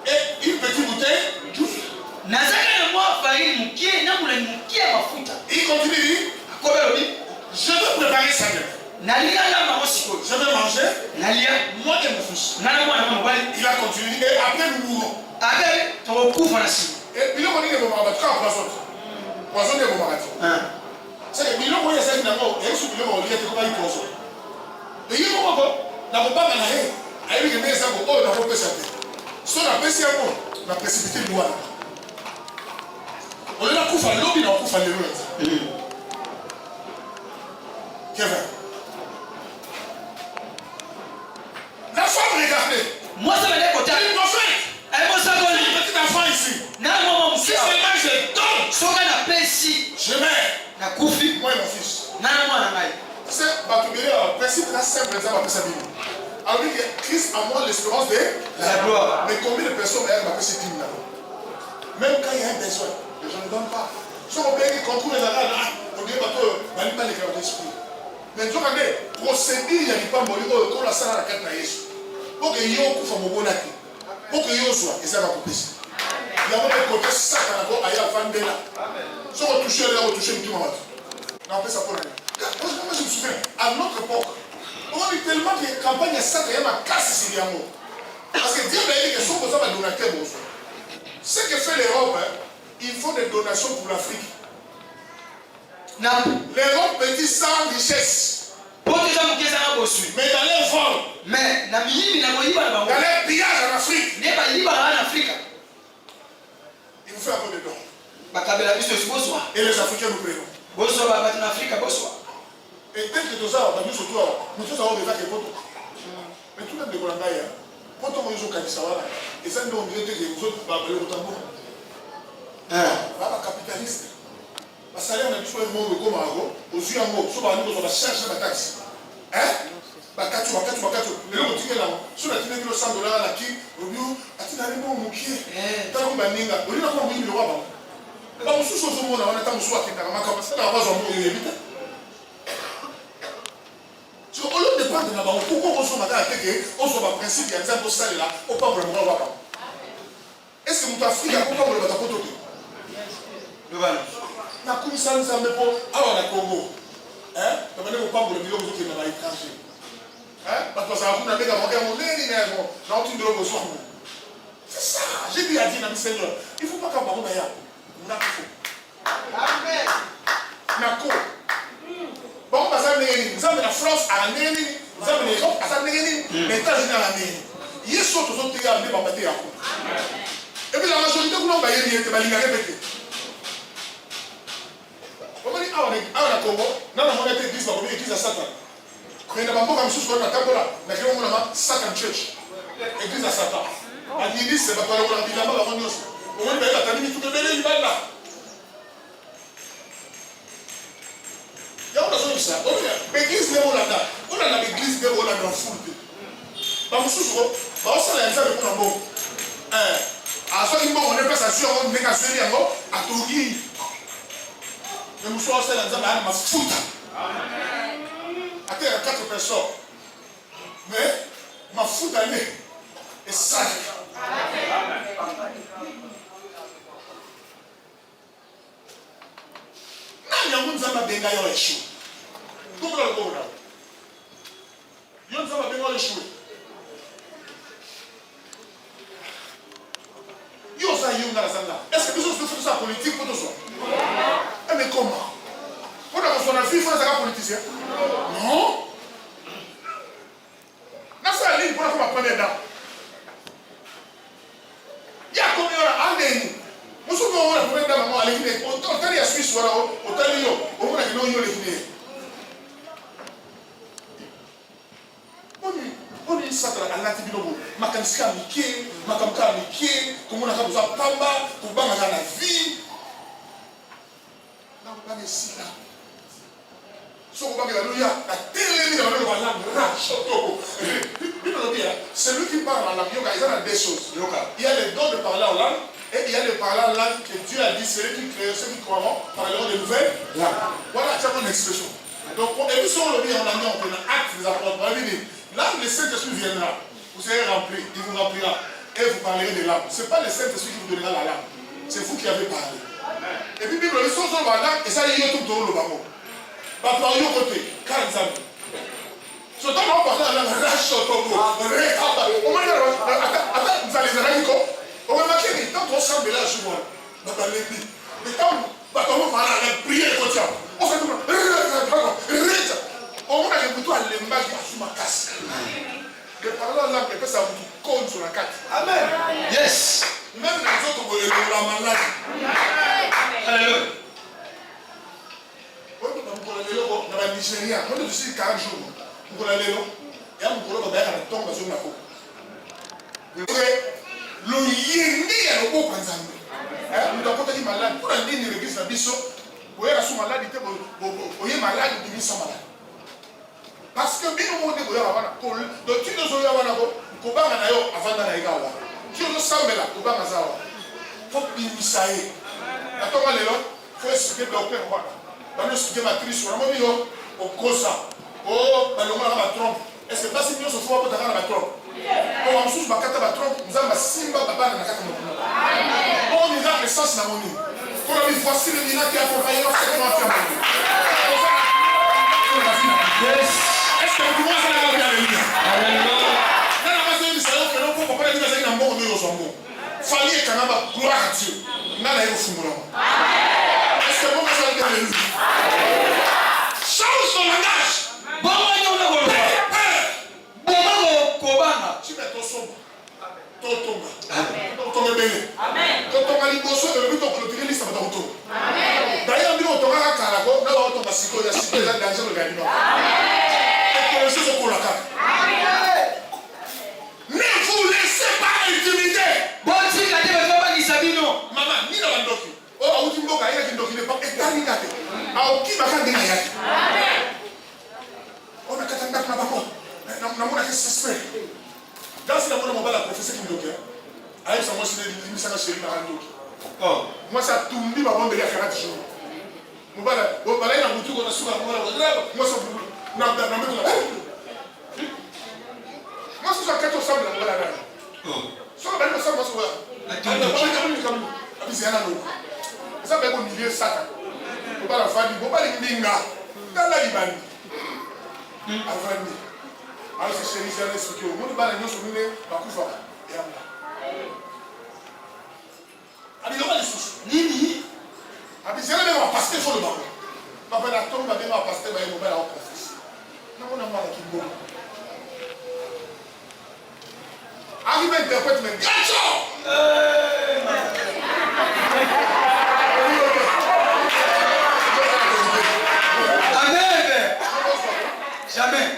et une petite bouteille d'huile. Il continue, il dit, je veux préparer ça demain. Je vais manger. Moi et mon fils. Il a continué. Et après nous mourrons. Et puis on dit que vous m'avez quand poison. Poison de vous m'avez. C'est que millions de gens qui n'ont pas. Et sous millions de gens qui n'ont pas eu poison. Et il y a un moment n'a pas gagné. Aïe que mes amis oh n'a pas pu s'attendre. Soit la pression on a précipité le bois. On est là pour faire l'objet dans pour faire les lois. Kevin. La femme regardez. Moi ça veut dire que tu as une prophète. Elle m'a dit un petit enfant ici. Si seulement je donne. Je mets. Moi et mon fils. C'est Batubélé, le principe là simple, ça va passer bien. Alors dit que Christ a moins l'espérance de la gloire. Mais combien de personnes va passer cette là? Même quand il y a un besoin, les gens ne donnent pas. Si on veut concours les arabes, on dit bateau, on n'a pas les grands esprits. Mais nous avons procédé, il n'y a pas mourir, on la salle à la carte à Yesu. Pour que yo kufa mobonaki. Pour que yo soit, et ça va couper. Il y a un côté ça quand on a ya vandela. Si on touche là, on touche du monde. On fait ça pour l'année. Moi je me souviens, à notre époque, on a eu tellement de campagnes à ça qu'il y a ma casse ici à moi. Parce que Dieu a dit que son besoin va donner tel besoin. Ce que fait l'Europe, il faut des donations pour l'Afrique. L'Europe dit sans richesse. Mais dans les vols, dans les pillages en Afrique, il vous fait un peu de dons. Et les Africains nous prenons. Et tel que tout ça, nous avons déjà des photos. Mais tout le monde est pour l'engager. Quand on est au Kanisawara, et ça nous dirait que vous autres, vous allez au tambour. Capitaliste. Parce que on a besoin de monde comme Arago, aux yeux en haut, sur la chercher la taxe. Hein? bakatu lelo motikela so na tine kilo $100 la ki obio atina lebo mokie tala baninga olina kwa mwingi loba ba mususu ozomona wana ta mususu akendaka makamba sala bazwa mo yebita so olo dépendre na bango koko kozoma kaka teke ozwa ba principe ya nzambe osalela opambola mokolo waka est-ce que moto afrika akopambola bato apoto te nakumisa nzambe mpo awa na Congo babande kopambola biloko ozokende na baétranger bato bazala kuna mbeka moke monene naotindelo kozwa ngo c'est ça j'ai dit à dire na Seigneur il faut pas kambango na ya nakofo nako bango baza ndenge nini nzambe na France ala ndenge nini nzambe na Europe aza ndenge nini na États-Unis ala ndenge nini ye so tozoteka nde bambate yako epuis la majorité kuna bayeli ete balingaka epete omoni awa na Congo nana mona ete église bakomi église ya Satan kuyenda bamboka misusu wana natambola nakeli omonama Satan Church église ya Satan adinise bato balokola bilamba bango nyonso omoni baye batandi mituka ebele libanda yango nazongisa baeglise nde bolanda olanda baeglise nde bolanda bafulu te bamosusu baosala ya nzambe mpona mbongo azwaki mbongo nde mpesa zwi yango ndenge azweli yango atoki me mosusu aosala ya nzambe aya na mafuta ateyaka 4 personnes mais mafuta nde esali nani yango nzambe abenga yo eshue komona lokobo na yo nzambe abenga yo eshue yo oza yonga na zanga est-ce que biso toza politique mpo tozwa mais comment mpona kozwa na vie fo nazaka politicien non nasala nini mpona koma première dame ya komi wana andeni mosuku omona première dame ango aleki ne otali ya Suisse wana otali yo omonaki no yo leki ne oni satana alati bino bo makanisi ka mike makambo ka mike komonaka boza pamba kobangaka na vie nakobanga esika celui qui parle en langue, il y a deux choses. Il y a le don de parler en langue et il y a le parler en langue que Dieu a dit, celui qui crée, ceux qui croiront parleront de nouvelles langues. Voilà, c'est une expression. Donc, et puis si on le dit en langue, on peut acte des apôtres. Là, le Saint-Esprit viendra, vous serez remplis, il vous remplira et vous parlerez des langues. Ce n'est pas le Saint-Esprit qui vous donnera la langue, c'est vous qui avez parlé. Et puis, Bible, les choses sont dans la langue et ça, il y a tout le monde. Bato yo côté kan nzambe so tana opasa na rasho toko rekaba omana ata nzali zalaki ko omakeni tant on semble là je vois baba lebi mais tant bato mo fala na prier ko tia o fait reta omana ke butu alemba ki asuma kasi de parler là que pesa butu kon sur la carte amen yes même les autres ko la malade alléluia mukolo lelo na ba Nigeria on est ici 40 jours mukolo lelo ya mukolo ba ya na tonga zo na ko lo yenge ya lo ko nzambe mutapota ki malade pour nini l'église na biso boya su malade te boye malade de biso malade parce que bino monde boya bana kol do tino zo ya bana ko banga na yo avanda na igawa tino zo sambela ko banga zawa faut bimisaye na tonga lelo faut expliquer docteur bana bano expliquer matrice wana mobi yo okosa o balonga na trompe est-ce que basi nyonso fo bapota na trompe o amsusu bakata ba trompe nzamba simba babana na kata mokono on est dans le sens na moni pour lui voici le mina qui a accompagné notre comment faire yes est-ce que vous voyez ça là alléluia alléluia na basi ni ça que non pour pas dire ça na mbongo yo zongo fallait quand même gloire à Dieu na la yo fumura amen est-ce que vous voyez ça alléluia change ton langage. Bon, tu mets ton sombre. Ton tombe. Ton tombe bébé. Ton tombe liboso de l'autre clôturer liste de ton tombe. D'ailleurs, nous on tombe à Caracol, nous on tombe à Siko, il y a Siko, il y a danger de gagner. Et que les choses sont pour la carte. Ne vous laissez pas intimider. Bon, si la tête va pas dire Sabino. Maman, ni dans la docu. Oh, où tu me vois, il y a qui ne pas étalé. Ah, qui va faire des amen. On a 4 ans de chéri na randoki. Oh, moi ça tumbi ba bombe ya 40 jours. Mobala, bala ina mutu ko na suka ngora. Moi ça na meto na. Moi ça ça kato sable ngora na. Oh. So ba no sable so. Abizana no. Ça ba ko milieu sata. Mobala fadi, mobala ndinga. Dala libani. Avandi. Alors c'est chéri ça laisse que mon bala nyo so mine bakufa. Yamba. Abi yoma lesus. Nini? Abi zela be wa pasteur sur le banc. Papa na tomba be wa pasteur ba yemo ba la confesse. Na mona mala ki bo. Arrive interprète mais gacho. Amen. Jamais.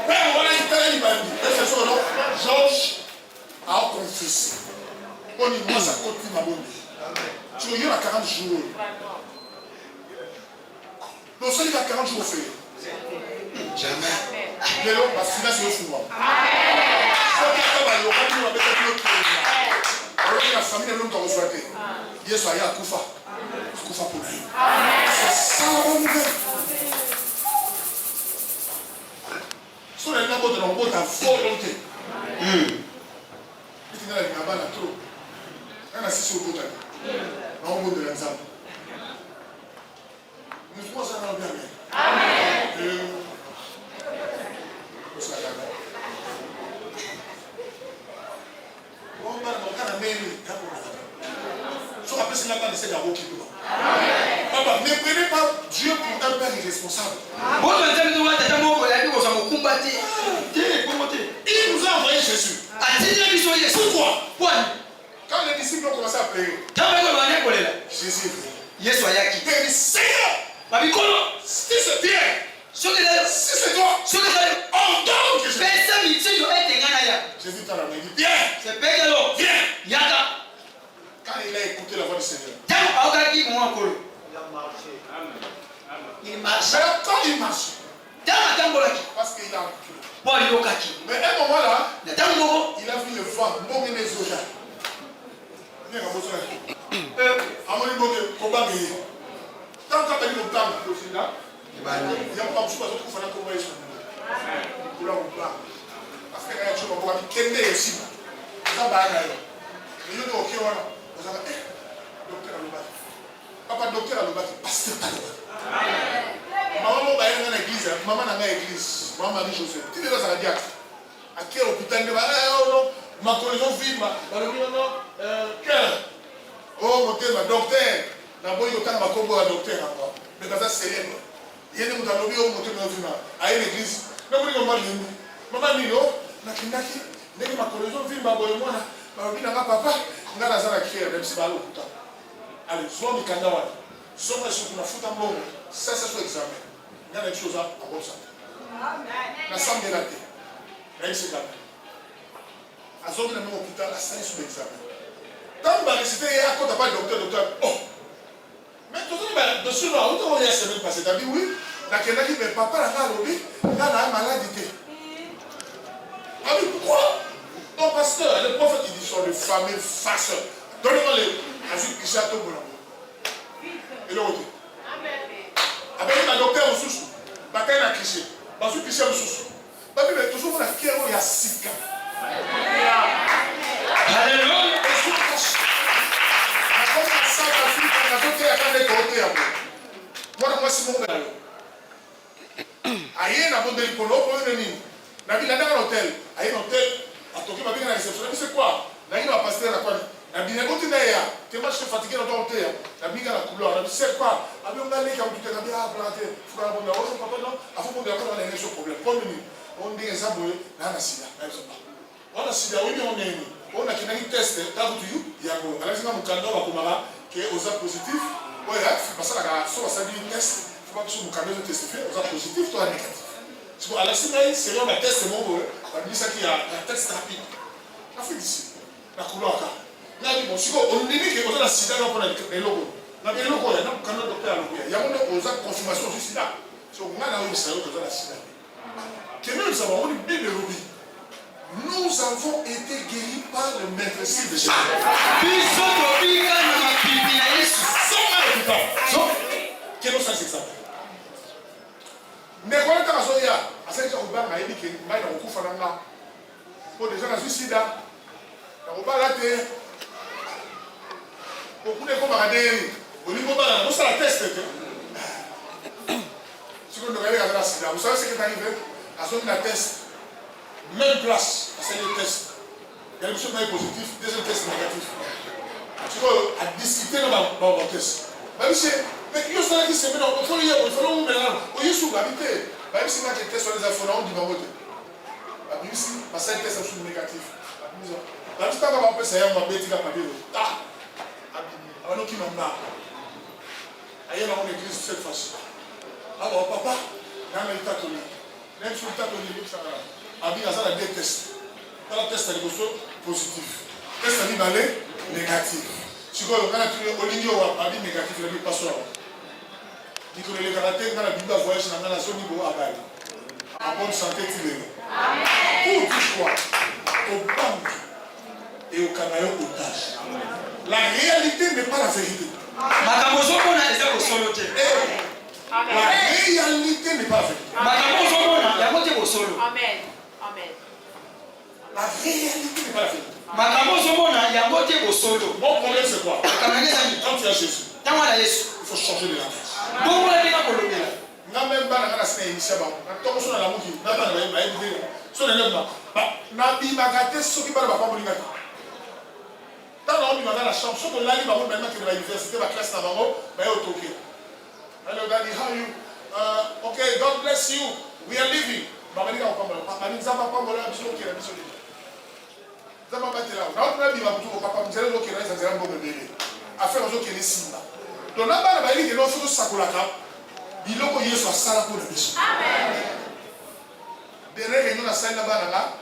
Mais voilà il t'a dit bandi. C'est ça non. Georges a confessé. On y moi ça continue ma bonne. Tu veux y a 40 jours. Donc celui qui a 40 jours fait. Jamais. Mais là parce que là c'est fou. Amen. C'est pas comme le roi avec le alors que la famille est même comme souhaité. Dieu soit à Koufa. Koufa pour lui. C'est ça la bonne nouvelle. Sur les nabots de l'envoi ta volonté. Tu n'as pas la trop. On a assisté au bout de la l'examen. Nous sommes en bien. Amen. On va dans le mairie. Soit après c'est la part de ces gars qui doivent. Papa, ne prenez pas Dieu pour un père irresponsable. Il nous a envoyé Jésus. Pourquoi? Quand les disciples ont commencé à pleurer, Jésus est venu. Seigneur, si c'est Pierre, si c'est toi, ordonne que je Jésus t'a ramené. Dit Pierre, viens. Quand il a écouté la voix du Seigneur, il marche. Mais quand il marche, parce qu'il a reculé. Mais à un moment là, il a vu le vent, il les eaux là. Tant que tu as dit le temps, il y a pas de chose à faire pour moi. Parce que quand tu vas voir, il y a des choses qui sont là. Il y a des choses qui sont là. Docteur Alobati. Papa, docteur Alobati, pasteur Alobati. Maman, va aller dans l'église. Maman n'a pas l'église. Maman Marie-Joseph. Tu es dans la diacre. À quel hôpital de non, ma collision vive. Non, cœur. Oh, mon Dieu, ma docteur. D'abord, il y a autant de docteur. Mais dans ça, c'est célèbre. Il y a des gens qui ont dit, oh, mon Dieu, à l'église. Non, vous dites, maman, dit, oh, Nakindaki, ma collision vive, ma bonne moi. Papa, on a la zone à créer, même si c'est pas l'hôpital. Allez, soit le canard, soit le chocolat, fout un bon, ça, c'est son examen. Il y a des choses à bon ça. La somme de la tête. Là, il s'est calmé. À zone de l'hôpital, la salle sur l'examen. Tant que réciter, il y a un pas docteur. Oh! Mais tout ça, dessus, là, où on est la semaine passée, t'as dit oui? La qui dit, mais papa, là, il a une maladie. Ah oui, pourquoi? Non, pasteur, le prophète, il dit sur les fameux farceurs. Donnez-moi les avis qui château pour l'amour. Et l'autre. Avec un docteur au sous, bataille à cliché. Parce que cliché au sous. Mais toujours, on a qui il y a 6 cas. Alléluia. Moi, c'est mon gars. Aïe, n'a pas de l'hôtel. N'a pas de l'hôtel. Aïe, l'hôtel. À Tokyo, ma vie dans la réception. C'est quoi? N'a pas passé à la quoi? N'a pas de d'ailleurs. Tu m'as fatigué dans ton hôtel. N'a pas de la couleur. N'a pas de c'est quoi? A bien, on a les gars qui ont bien planté. Il faut qu'on ait un papa, non? Il faut qu'on ait un problème. Pour nous, on dit que ça, on a un sida. On a sida, oui, on est. On a qu'un test. T'as vu, il y a un. Alors, c'est un candidat qui est aux A positif. Oui, là, c'est parce que la soit ça dit test. Il faut pas que tu me testifier. Aux A positif, toi, négatif. Alors, si c'est un test, c'est bon. On dit ça qu'il y a un test rapide. On fait d'ici. La couleur. Là, bon, si on dit que on a la sida, on a les logos. On a les logos, il y a un docteur. Il y a une confirmation du sida. Si on a la sida, on a la sida. Que nous avons une Bible lobby. Nous avons été guéris par le maître de Jésus. Quel est ça? Mais quand on a dit à cette chose, on a dit que nous avons pour des gens dans le sida, on va la terre. Beaucoup de gens vont regarder. On dit qu'on va la test. Si vous regardez la sida, vous savez ce qui est arrivé? À ce moment-là, test. Même place, c'est le test. Il y a une chose positive, deuxième test négatif. Tu vois, à discuter dans le test. Mais il faut que c'est maintenant, il faut le maintenant. Il faut habiter. Même si je teste sur les infos, on dit non. Mais ici, parce que le test est négatif. La petite femme va passer à un papier. Ah, alors qui m'en a. Ailleurs, on église cette façon. Alors, papa, dans le catholique, même sur le catholique, ça va. Abi a ça des tests. Dans le test, il y a des choses positives. Le test, il y a des négatifs. Si vous avez un Abi négatif, il y a des passoires. Il y a des karatés, il y a des voyages dans la zone niveau à Bali. En bonne santé, tu l'es. Pour du choix, aux banques et aux canailles otages. La réalité n'est pas la vérité. La réalité n'est pas la vérité. Amen. Amen. La réalité n'est pas la vérité. Mon problème c'est quoi? Quand tu as Jésus, il faut changer de langage. Même pas la scène initiale. Quand on a la mouille, n'a pas la idée. Sur les lèvres, n'a pas gâté ce qui parle pas pour l'ingénieur. Dans la chambre, sur le lit, maintenant que l'université, la classe d'avant, il est au Tokyo. Hello, Daddy, how are you? Okay, God bless you. We are leaving. Papa, nous avons pas biloko Yesu asala pour le biso. Amen. Derrière réunion na salle là-bas là,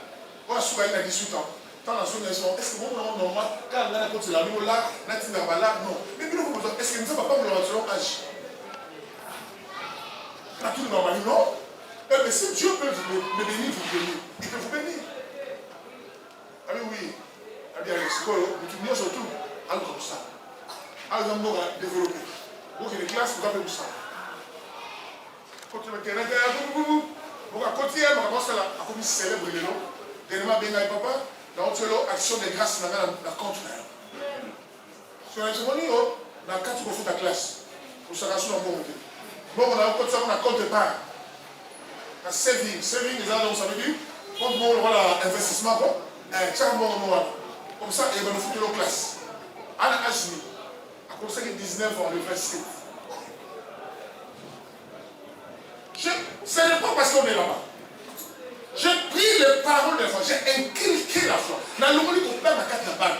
on a souvent 18 ans. Tant la zone est-ce que bon normal quand on a côté la niveau là, na ti na bala non. Mais biloko besoin est-ce que nous pas le selon âge. La tout normal non. Mais si Dieu peut me bénir, vous bénir. Il peut vous bénir. Ah oui. Ah bien les scolaires, vous tout surtout en comme ça. Alors on va développer. Vous que les classes vous avez ça. Quand tu me dis, on va continuer, on va commencer à comme célébrer le nom. Dernièrement, bien papa, dans notre action de grâce, on a la compte. Sur la cérémonie, dans le cadre de la classe, pour se rassurer un bon côté. Bon, on a encore ça, on a compte part. La saving, les gens, ça veut dire, quand on voit l'investissement, chaque moment, comme ça, il va nous foutre nos classes. À la H, à cause de 19 ans, l'université. Ce n'est pas parce qu'on est là-bas. J'ai pris les paroles des fois, j'ai inculqué la foi. Dans le monde, on perd ma carte là-bas.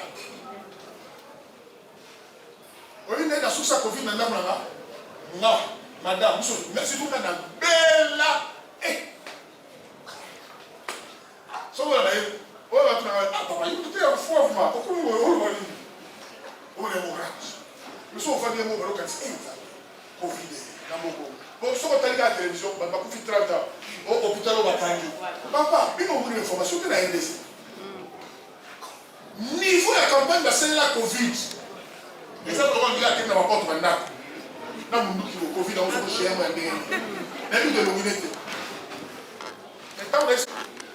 On est dans ce Covid, madame, non, madame, merci beaucoup, madame. Bella. Ça va aller. On va travailler. Ah, papa, il était un fou, moi. Pourquoi on va aller? On est mort. Nous sommes en train de dire, on va aller. Covid, dans mon corps. Bon, si on a la télévision, on va faire 30 ans. Au hôpital, on va faire. Papa, il nous une information de la NDC. Niveau de la campagne de la Covid. Les gens vont dire à la porte maintenant. Dans le monde qui est Covid, on va chercher un peu. Mais nous de l'humilité. Maintenant,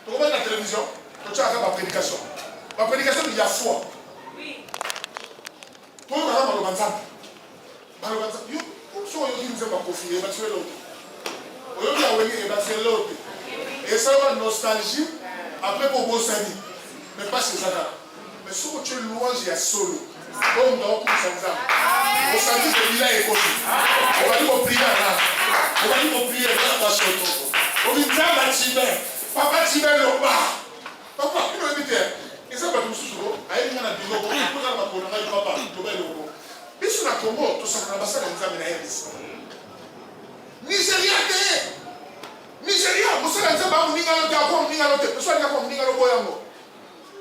tu regardes la télévision, tu as ma prédication. Ma prédication, il y a foi. Oui. Tu regardes le banzam. So you give them a coffee, you must l'autre. You are winning, you must l'autre. Et ça va nostalgie, après pour bosser, mais pas chez Zaka. Mais si tu es louange, il y a solo. Comme dans tout ça. Au samedi de l'île est coffee. On va dire prier là. On va dire prier là, parce que on dit papa Tibet le bas. Papa, il m'a dit, et ça va tout souvent. Aïe, il y a un bureau, il y a un papa, il y a un biso na Congo tosaka na basala nzambe na yesu Nigeria mosala nzambe amuninga lote akwa muninga lote peso alinga kwa muninga lobo yango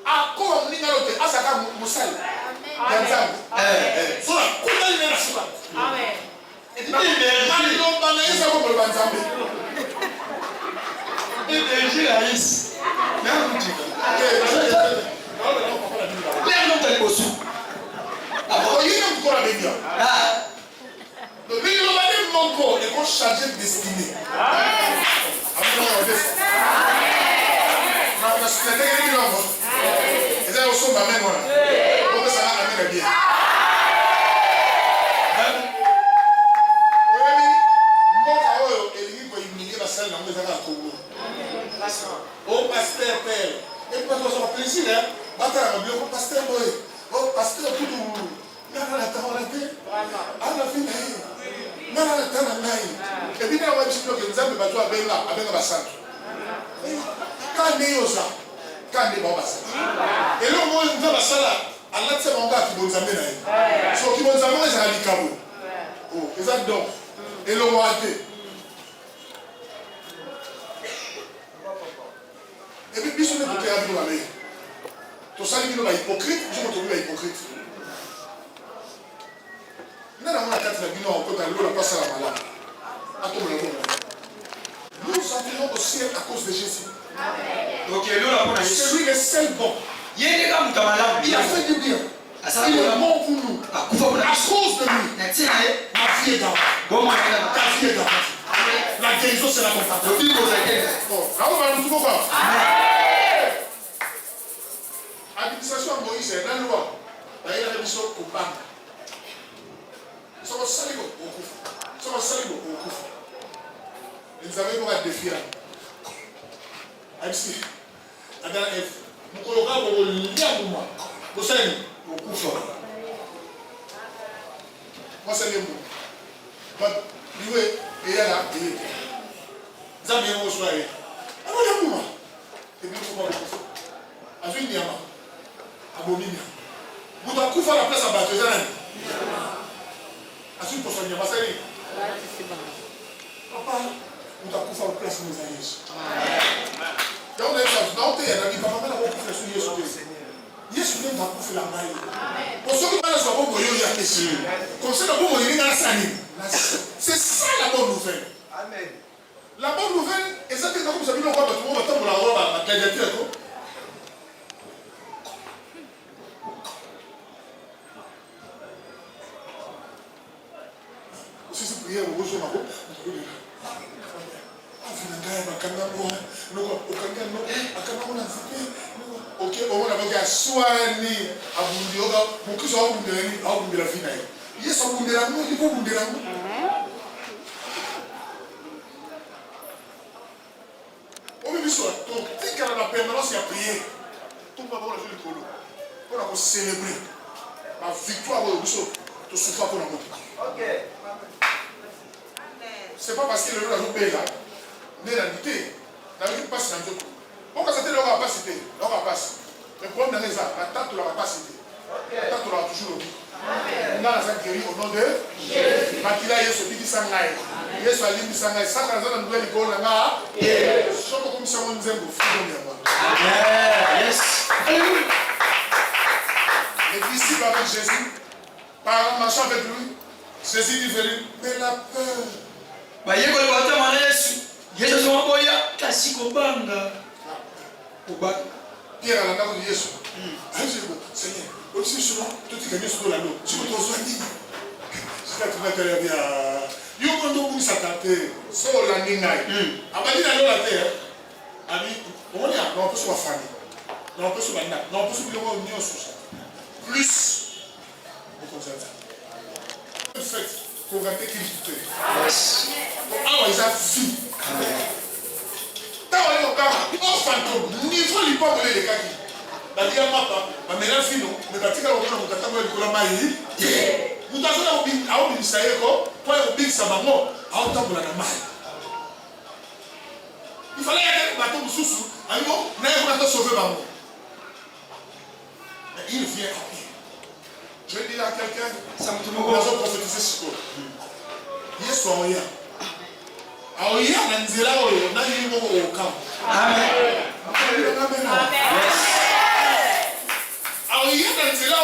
akwa muninga lote asaka mosala ya nzambe so kuna ina na suka amen et non bana isa ko mo banzambe et je la is na mutika Père non t'as les sous. Donc, il y a mon corps et qu'on change de destinée. Oh pasteur père, et puis ça va plaisir hein. Bata bien pasteur boy. Oh pasteur tout doux. Nana la tawalate. Ana fina hii. Nana la tana nai. Et puis na wachi bloque nzambe bato abenga basantu. Kande yosa. Kande ba basantu. Et là moi nzambe basala alatse monga ki bonzambe na ye. So ki bonzambe za likabo. Oh, exact donc. Et le roi et puis, bisous, nous avons vu la main. Tout ça, nous sommes hypocrites, nous sommes hypocrites. Nous avons la carte de la Guinée, on peut aller la place à la malade. Nous entrons au ciel à cause de Jésus. C'est lui le seul bon. Il a fait du bien. Il est mort pour nous. À cause de lui. Ma vie est dans. Ta vie est dans. La guérison, c'est la compassion. L'administration de Moïse est dans la loi. Il y a des missions au banc. Ils sont salés au coup. Ils sont salés au coup. Ils avaient un défi. Aïssi, Adana F. Nous colocons au lien pour moi. Vous savez, au coup fort. Moi, c'est le mot. Lui, et là, il est. Zambia au soir. Ah, moi, il y a moi. Et puis, il faut voir le coup. Avec Niama. Abominia. Vous devez couper la place à Batezan. Assume pour son Niama, c'est lui. Papa, vous devez couper la place à nos aïeux. Donc, on a dit, papa, on va couper sur Yesu. Yesu vient de couper la maille. Pour ceux qui parlent sur la bombe, il y a des questions. Comme ça, la bombe, il y a des c'est ça la bonne nouvelle. Amen. La bonne nouvelle, et ça, c'est comme ça, nous, on va tout le monde attendre la robe à la candidature. Si c'est prière, on va jouer ma robe. Ok, on va avoir soigné à Bundioga, pour que ça va la vie. Yes, on va dire il faut vous dire on va dire donc dès qu'il y a la permanence, il y a prié. Tout le monde va jouer le polo. On va célébrer la victoire au Bissau. Tout ce qu'on a montré. Ok. C'est pas parce que le jour a joué là. Mais la vérité, la vérité passe dans le jeu. Pourquoi ça ne va pas citer? On va passer. Le problème est ça. La tante ne va pas citer. La tante aura toujours le but. On a la guéri au nom de Jésus. Makila Yesu Bidi Sangai. Yesu Alimbi Sangai. Satan a nouvelle école là. Et je suis comme ça, on nous aime au yes. Les disciples avec Jésus, par marchant avec lui, Jésus dit venu, mais la peur. Bah, il y a quoi de temps, Yesu. Yesu sont envoyés. Kasi kobanga. Kobanga. Pierre à la main de Yesu. Seigneur. Aussi souvent, tout est gagné sur la l'eau. Tu me dois dire. Je vais te mettre bien. Il y a un monde où ça t'a fait. C'est la ningaï. Abadi na l'eau la terre. Abi, on est à l'on peut sur la famille. On peut sur la nappe. On peut sur le monde union sur ça. Plus, vous comprenez ça. En fait, qu'on va être équilibré. Ah, ils ont vu. Quand on est au cas, on fantôme. Niveau lui pas voler les cas. Badia papa, bamela fino, mekatika lokona mukatanga likola mai. Mutazona au bisaeko, kwa ubisa bango, au tambola na mai. Il fallait aller bateau mususu, ayo, na yeko na sauver bango. Mais il vient à pied. Je vais dire à quelqu'un, ça me tombe au prophétiser sur toi. Yesu oya. Aoya na nzela oyo na yimo o kam. Amen. Amen. Alors, il y a dans cela,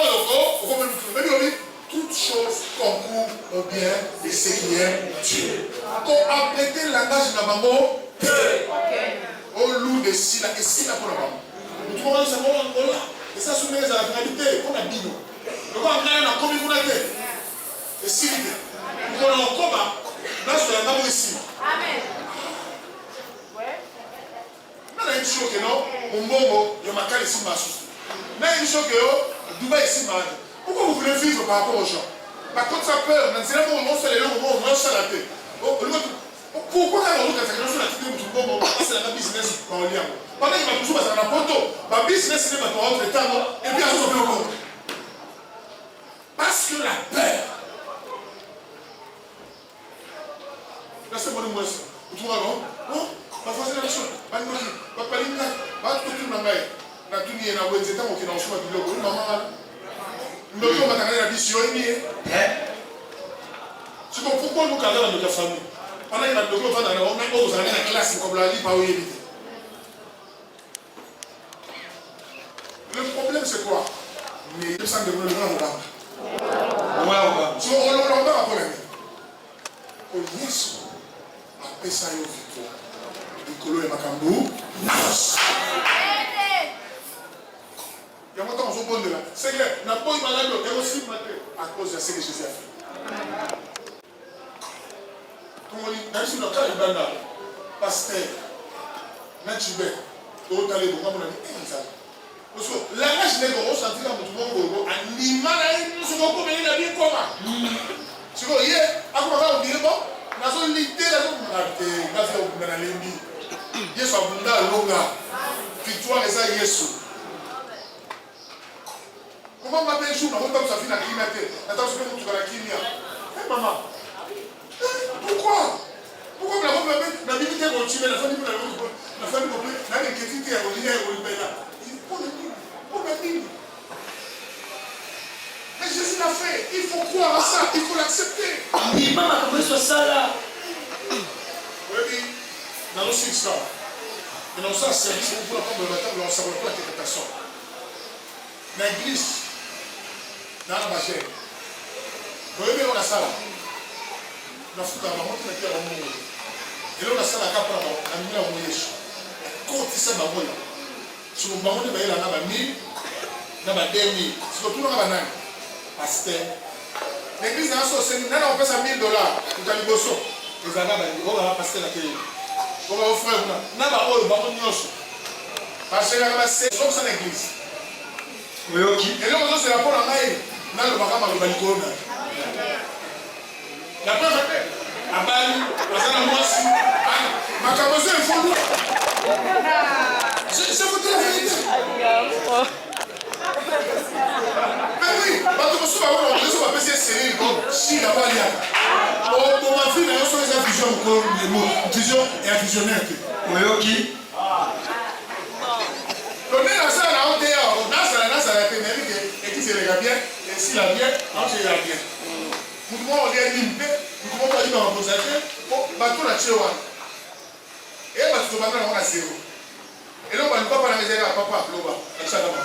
toutes choses concourent au bien de ceux qui aiment Dieu. Pour apprêter le langage de la maman, au loup de Sila et Sila pour la maman. Tu vois, c'est bon, voilà. Et ça, c'est la finalité. On a dit non. Donc, on a un communauté. Et si, on a un combat, là, c'est la même ici. Amen. On a une chose que non, on mongo, il y a ma cale ici, ma souci. Mais une chose que Dubaï ici, ma. Pourquoi vous voulez vivre par rapport aux gens? Par contre, ça peur. Dans ces moments, on fait les gens, on lance la tête. Pourquoi quand on a fait la tête, c'est la business par le lien. Pendant qu'il va toujours passer dans la poteau, ma business c'est pour rentrer temps et puis à ce moment parce que la peur. Là c'est bon de moi. Vous trouvez non? Non? Pas facile la chose. Pas de motif. Pas de ligne. Pas de tout le monde. La tenue est dans le temps qui est dans le choix du logo. Nous devons m'attendre à la vie sur une ligne. C'est pourquoi nous cadrons dans notre famille. Pendant qu'il y a le logo, on a la classe comme la lit par où il est. Le problème c'est quoi? Mais il semble que nous devons avoir. Si on l'a encore après, on y est. Après ça, il y a une victoire. Nicolo et Macambou. Il y a longtemps, on se pose de là. C'est que n'a pas eu malade, et aussi à cause de ce que Jésus a fait. Comme on dit, dans ce cas, il y a un pasteur, Natchibé, tout à l'heure, on a dit, ça. Parce que la rage n'est pas ressentie dans tout le monde. Animal, nous sommes comme il a bien comment. Tu vois, hier, à quoi on va dire, bon, nous avons l'idée, nous avons l'idée. Yesu abunda longa. Victoire et ça, Yesu. Comment on m'appelle jour, on va pas faire la criminalité. Attends, je vais vous faire la criminalité. Hé, maman. Pourquoi? Pourquoi la femme m'appelle la minute est continuée, la famille la famille complète, la inquiétude est reliée là. Pour la Bible. Mais Jésus l'a fait. Il faut croire à ça. Il faut l'accepter. Il m'a comme ça là. Oui, dans le six là. Mais dans ça, c'est pour la femme de la table, on ne savait pas l'interprétation. L'église, dans la machine. Vous voyez, on a ça là. On a foutu la maman qui était en monde. Et là, on a ça là, on a mis la mouillèche. Quand il s'est baboué, sur le moment où il y a 1000, il y a 2000. Sur tout le monde, il y a pasteur. L'église a un sauce, on fait ça $1000. Vous allez bosser. Les amis, on va passer la télé. On va offrir. On va parce que c'est comme ça l'église. Et là, c'est la bonne année. On a le bagage de Balicona. La preuve est à Bali, à la Moissi, ma cabosse est folle. C'est vous dire la vérité. Mais oui, parce que je vais passer serré comme si la balle y a. Pour ma fille, on a une vision comme les mots. Vision et un visionnaire. Oui, ok. Donc, dans ça, on est dans ça, et qui se regarde bien, et s'il a bien, on se regarde bien. Nous devons aller limiter, nous devons aller dans la position, pour battre la chewa. Et battre le bateau, on a zéro. Et là, on va ne pas parler à papa, Loba, à Chadama.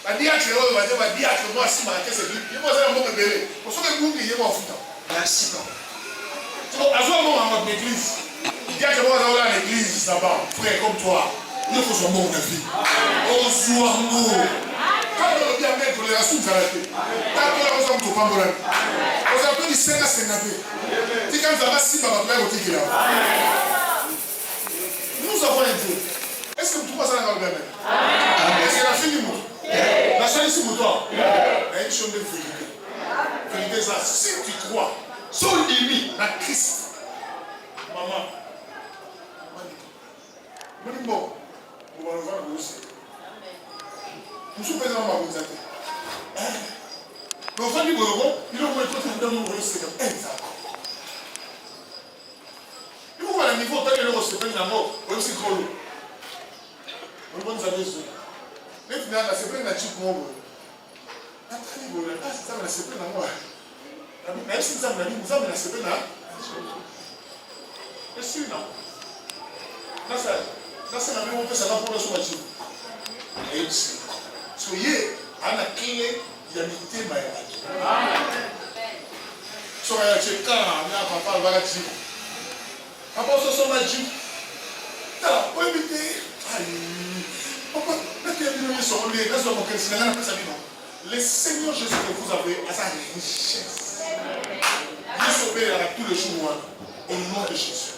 On va dire que moi, si ma caisse est vide, il va faire un bon bébé. Pour ceux qui ont dit, il va en foutre. Merci. Donc, à ce moment, dans notre église, il dit que moi, dans l'église, là-bas, frère comme toi, il faut son bon de vie. Oh, Zouango. Quand on dit à mettre les rassures, ça va être. Quand on a besoin de pas mourir. On a besoin de 5 à 5 années. Si quand vous avez 6 à la au tigre là. Nous avons un Dieu. Est-ce que vous trouvez ça dans le même? Est-ce que la fin du monde? La chaîne ici, pour toi. Il y a une chose de vérité. Vérité, ça, si tu crois, sans limite, la Christ. Maman. Maman. Bon. On va le voir aussi. Nous sommes présents à vous. Mais on va dire il faut que nous nous aussi. Il faut voir le niveau tel que nous recevons la mort. On aussi trop lourd. On va nous amener ça. Mais finalement, c'est plein de types de monde. C'est ça, c'est plein de moi. Même si nous avons dit, nous avons la semaine là. C'est sûr, non? Là, c'est la même chose, ça va pour le soir. Et ici, soyez à la clé, il y a une thème à soyez à la car, papa va la dire. Papa, ce sont la Dieu. T'as pas évité. Le Seigneur Jésus que vous avez à sa richesse. Dieu s'opère tous les jours au nom de Jésus.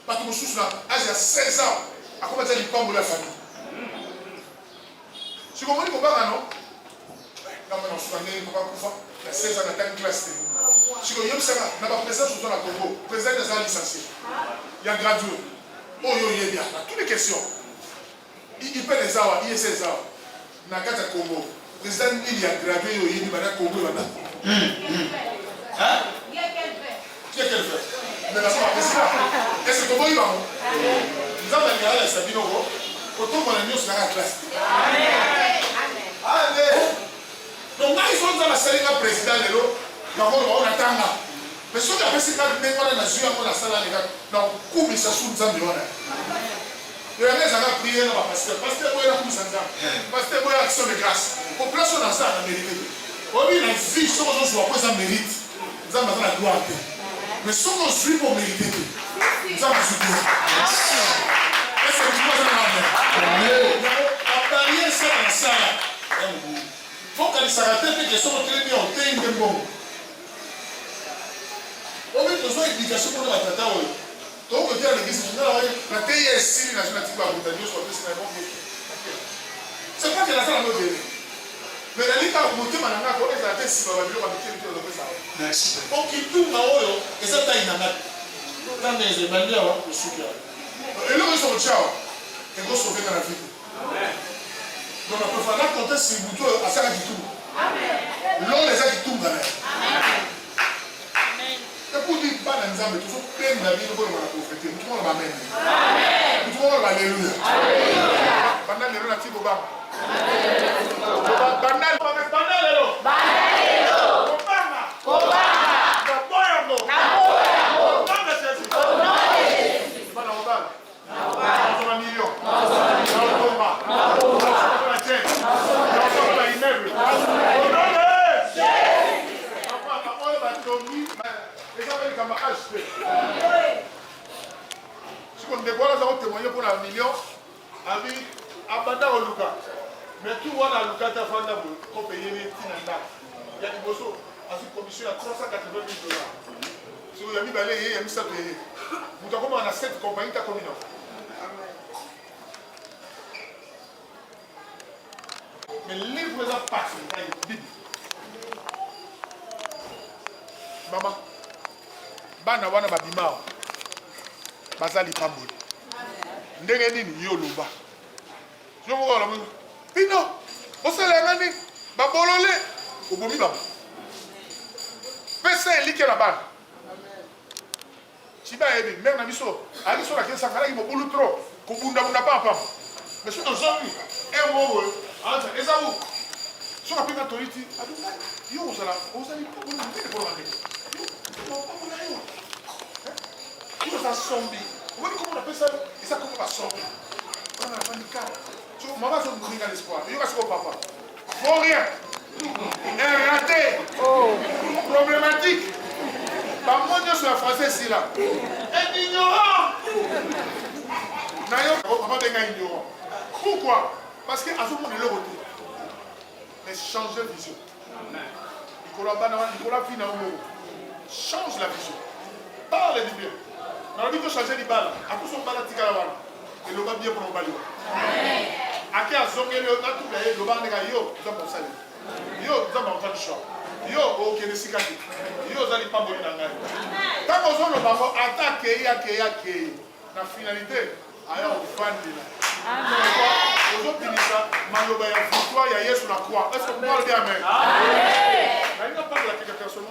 Parce que je suis là, à 16 ans, à comment dire, il parle de la famille. Tu comprends comment non? Non, mais non, je suis allé, il y a 16 ans, il y a une classe. Tu comprends, il y a un président sur la Congo, le président des arts licenciés. Il y a un gradué. Oh, il y a bien. Toutes les questions. Il paie les arts, il y a 16 ans. Nakata Congo. Le président, il y a gradué, il y a un Congo. Hein? Qui est quel fait? Mais la président, est-ce que Congo, il va? Nous avons regardé la Sabino, autant qu'on a mis sur la classe. Amen. Donc, là, ils sont dans la salle de président, on attend. Mais si on a fait ça, on a joué à la salle de donc, comme ça, sous le temps, il y a des gens qui prient dans la pasteur. Pasteur, il y a plus de pasteur, il y a action de grâce. Pour placer dans ça, on a mérité. On dit, la vie, si on joue après, ça mérite. Nous avons la gloire. Mais si on joue pour mériter, nous avons la gloire. Est-ce que tu vois ça dans la main? La barrière, c'est dans la salle. Il faut qu'elle s'arrête et que les gens très bien ont été une bonne. On a besoin d'éducation pour la tata. Donc, on dit à l'église, la TISC, la nationalité de la Dieu soit plus c'est pas que la salle a mauvaise. Mais la ligue a monté maintenant, on les a fait si on va dire ça. Merci. Donc, il tourne en haut, et ça taille dans la dans les événements, le soutien. Et là, ils sont ciao. Et vous sauvez dans la vie. Donc, on peut faire compter si vous tous à ça qui tourne. L'on les a qui tournent dans l'air. Et pour dire pas dans les âmes, toujours plein de la vie, nous allons la prophétie. Nous allons la même. Nous allons l'alléluia. Pendant les relatifs au bas. Si on dévoile, ça va témoigner pour un million. Avec Abanda au Luka. Mais tout le monde a Luka, ta femme pour payer les tinanda. Il y a des bossos à cette commission à 380 000 $. Si vous avez mis balai, il y a mis ça payé. Vous avez comment on a 7 compagnies ta commune. Mais livre ça passe, Bible. Maman, bana wana babima bazali pamboli. Ndenge nini yo loba. Je vous vois Pino, osala ngani babolole obomi baba. Pesa elike la bana. Chiba ebi même na biso, ali so la kesa kala ki bobulu trop, ko bunda bunda papa. Mais so zomi, e mo anta ezabu. So ka pinga toriti, adunga yo osala pamboli ndenge pour la ndenge. Yo pamboli yo. Yo ça sombi. Vous voyez comment on appelle ça? Et ça comment on va sortir? On a pas de cas. Maman, je vous dis l'espoir. Il y a ce papa. Faut rien. Raté. Problématique. Par moi, Dieu soit français ici là. Un ignorant. D'ailleurs, papa est ignorant. Pourquoi? Parce qu'à ce moment, il est le retour. Mais changer de vision. Nicolas Fina change la vision. Parle du bien. Dans la vie de changer les balles, à tout son balles, et le bas bien pour le balai. À qui a zongué le tout le bas de yo, nous avons salé. Yo, nous avons entendu choix. Yo, ok, les cicatrices. Yo, vous n'allez pas mourir dans la vie. Tant qu'on a le ballon, attaquer. La finalité, alors on va dire. Aujourd'hui, ça, Maloba, il y a victoire, il y a yes sur la croix. Est-ce que vous parlez bien, amen? Amen. Il n'y a pas de la question,